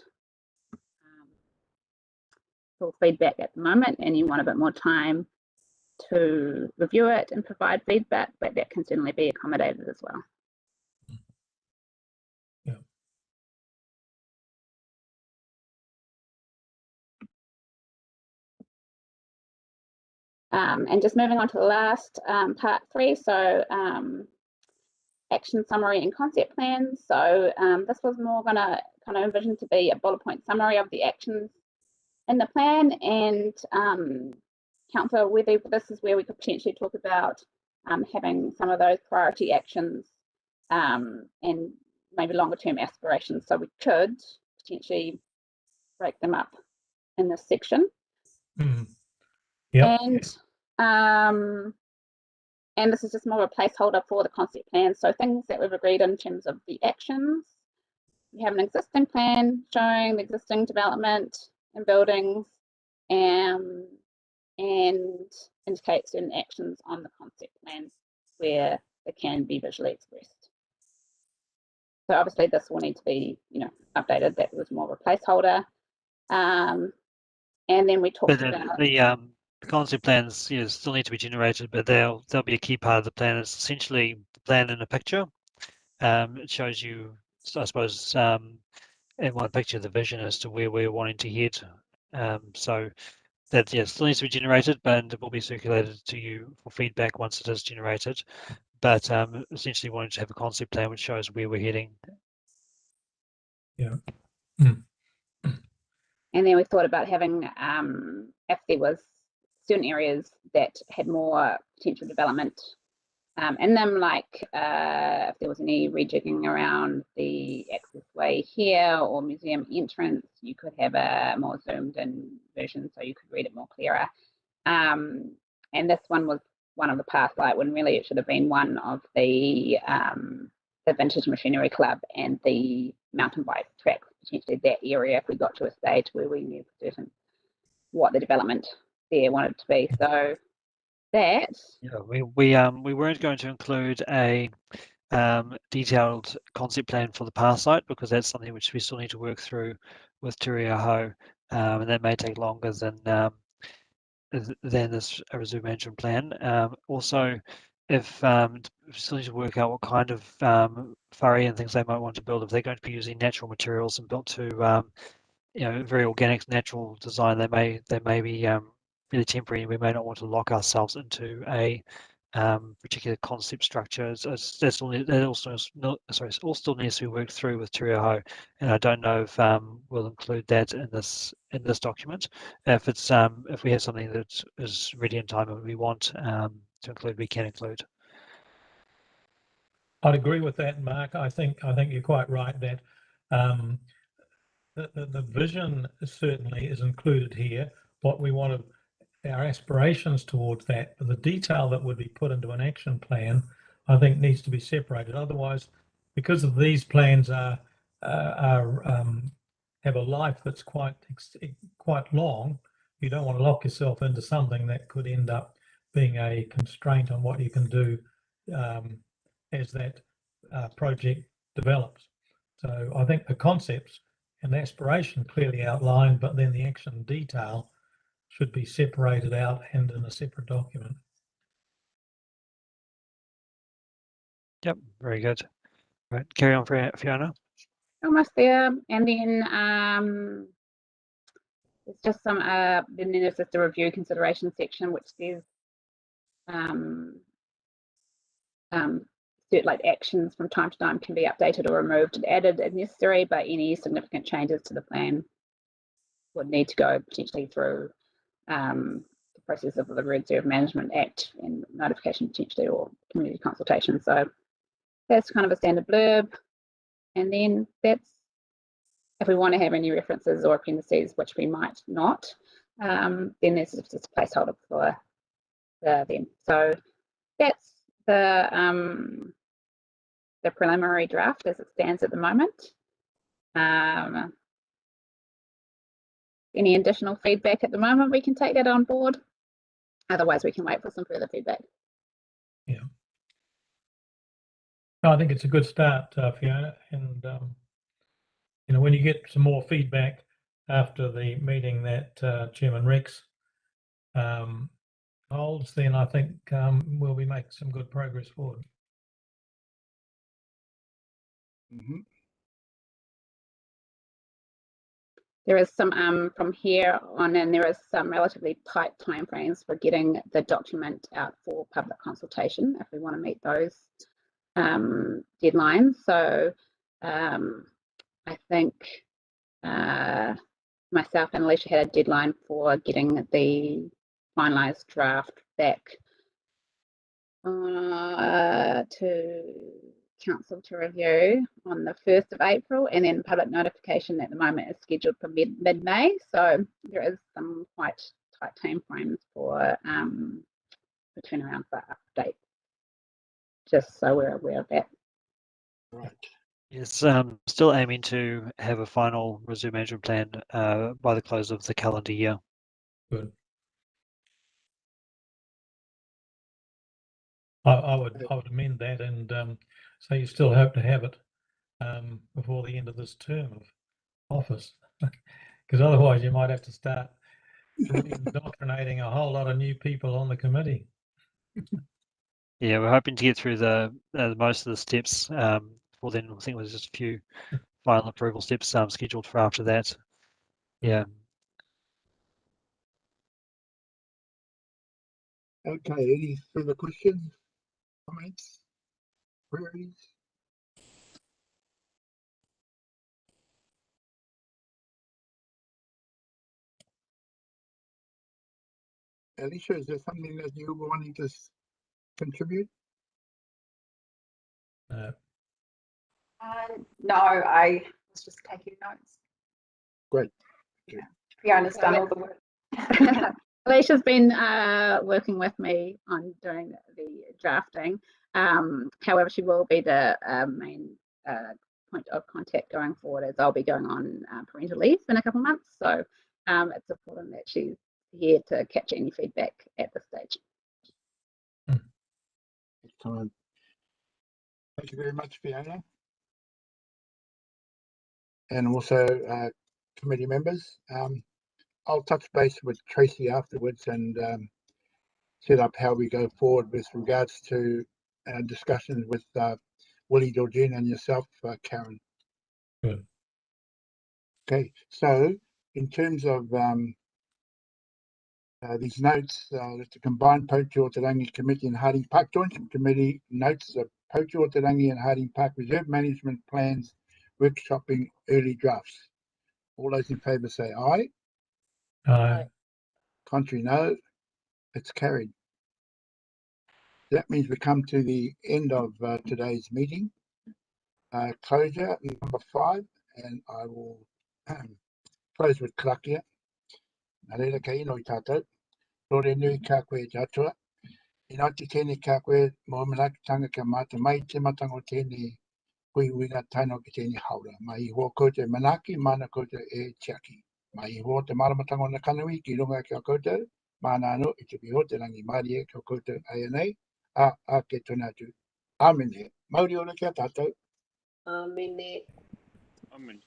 full feedback at the moment, and you want a bit more time to review it and provide feedback, but that can certainly be accommodated as well. Yeah. And just moving on to the last part 3, so action summary and concept plans. So this was more going to kind of envisioned to be a bullet point summary of the actions in the plan. And Councillor, whether this is where we could potentially talk about having some of those priority actions and maybe longer term aspirations. So we could potentially break them up in this section. Yep. And this is just more of a placeholder for the concept plan. So things that we've agreed in terms of the actions. We have an existing plan showing the existing development and buildings and indicate certain actions on the concept plan where they can be visually expressed. So obviously this will need to be, updated. That was more of a placeholder. And then we talked about the concept plans still need to be generated, but they'll be a key part of the plan. It's essentially the plan in a picture. It shows you, I suppose, in one picture the vision as to where we're wanting to head. So that still needs to be generated, but it will be circulated to you for feedback once it is generated. But essentially wanting to have a concept plan which shows where we're heading. Yeah. And then we thought about having, if there was certain areas that had more potential development in them, like if there was any rejigging around the access way here or museum entrance, you could have a more zoomed in version so you could read it more clearer. And this one was one of the past light when really it should have been one of the Vintage Machinery Club and the mountain bike track, potentially that area if we got to a stage where we knew for certain what the development there wanted to be. So that we weren't going to include a detailed concept plan for the path site because that's something which we still need to work through with Te Reo Hau, and that may take longer than this reserve management plan. Also, if we still need to work out what kind of whare and things they might want to build, if they're going to be using natural materials and built to very organic natural design, they may be really temporary. We may not want to lock ourselves into a particular concept structure. So that all still needs to be worked through with Te Reo Hau, and I don't know if we'll include that in this document. If it's if we have something that is ready in time and we want to include, we can include. I'd agree with that, Mark. I think you're quite right that the vision certainly is included here. What we want to, our aspirations towards that, but the detail that would be put into an action plan, I think needs to be separated. Otherwise, because of these plans have a life that's quite long, you don't want to lock yourself into something that could end up being a constraint on what you can do as that project develops. So I think the concepts and the aspiration clearly outlined, but then the action detail should be separated out and in a separate document. Yep, very good. Right, carry on, Fiona. almost there. And then it's just some then there's just a review consideration section which says like actions from time to time can be updated or removed and added if necessary, but any significant changes to the plan would need to go potentially through the process of the Reserve Management Act and notification potentially or community consultation. So that's kind of a standard blurb. And then that's if we want to have any references or appendices, which we might not, then there's just a placeholder for them. So that's the preliminary draft as it stands at the moment. Any additional feedback at the moment, we can take that on board. Otherwise, we can wait for some further feedback. Yeah. I think it's a good start, Fiona, and when you get some more feedback after the meeting that Chairman Rex holds, then I think we'll be making some good progress forward. Mm-hmm. There is some from here on, and there is some relatively tight timeframes for getting the document out for public consultation if we want to meet those deadlines. So I think myself and Alicia had a deadline for getting the finalised draft back to council to review on the 1st of April, and then public notification at the moment is scheduled for mid-May. So there is some quite tight time frames for turnaround for update, just so we're aware of that. Right. Yes, still aiming to have a final reserve management plan by the close of the calendar year. Good. I would amend that and say you still hope to have it before the end of this term of office, because otherwise you might have to start indoctrinating a whole lot of new people on the committee. Yeah, we're hoping to get through the most of the steps. Before then, I think there's just a few final approval steps scheduled for after that. Yeah. Okay, any further questions, comments, queries? Alicia, is there something that you were wanting to contribute? No, I was just taking notes. Great. Yeah. Fiona's done all the work. Alicia's been working with me on doing the drafting. However, she will be the main point of contact going forward, as I'll be going on parental leave in a couple of months. So it's important that she's here to capture any feedback at this stage. Excellent. Thank you very much, Fiona. And also committee members. I'll touch base with Tracy afterwards and set up how we go forward with regards to discussions with Willie, Georgina and yourself, Karen. Good. Okay, so in terms of these notes, the combined Poacher Te Rangi Committee and Harding Park Joint Committee notes the Poacher Te Rangi and Harding Park Reserve Management Plans workshopping early drafts. All those in favour say aye. Aye. Contrary, no. It's carried. That means we come to the end of today's meeting. Closure number 5, and I will close with Krakia. Nā reira ka ino I tātou. Nōre nui ka koe tātua. I ngāti tēnei ka koe mō manakitanga ka māta mai te matango tēnei hui uinga taino ki tēnei haura. Mai I hoa koutou manaki, mana koutou e tiaki. Mai I hoa te maramatango na kanui ki runga ki a koutou. Mana anō I te piho te rangi maari e ki a koutou ANA. A ke tōna atu. Āmene. Mauri ora ki a tātou. Amen. Amen.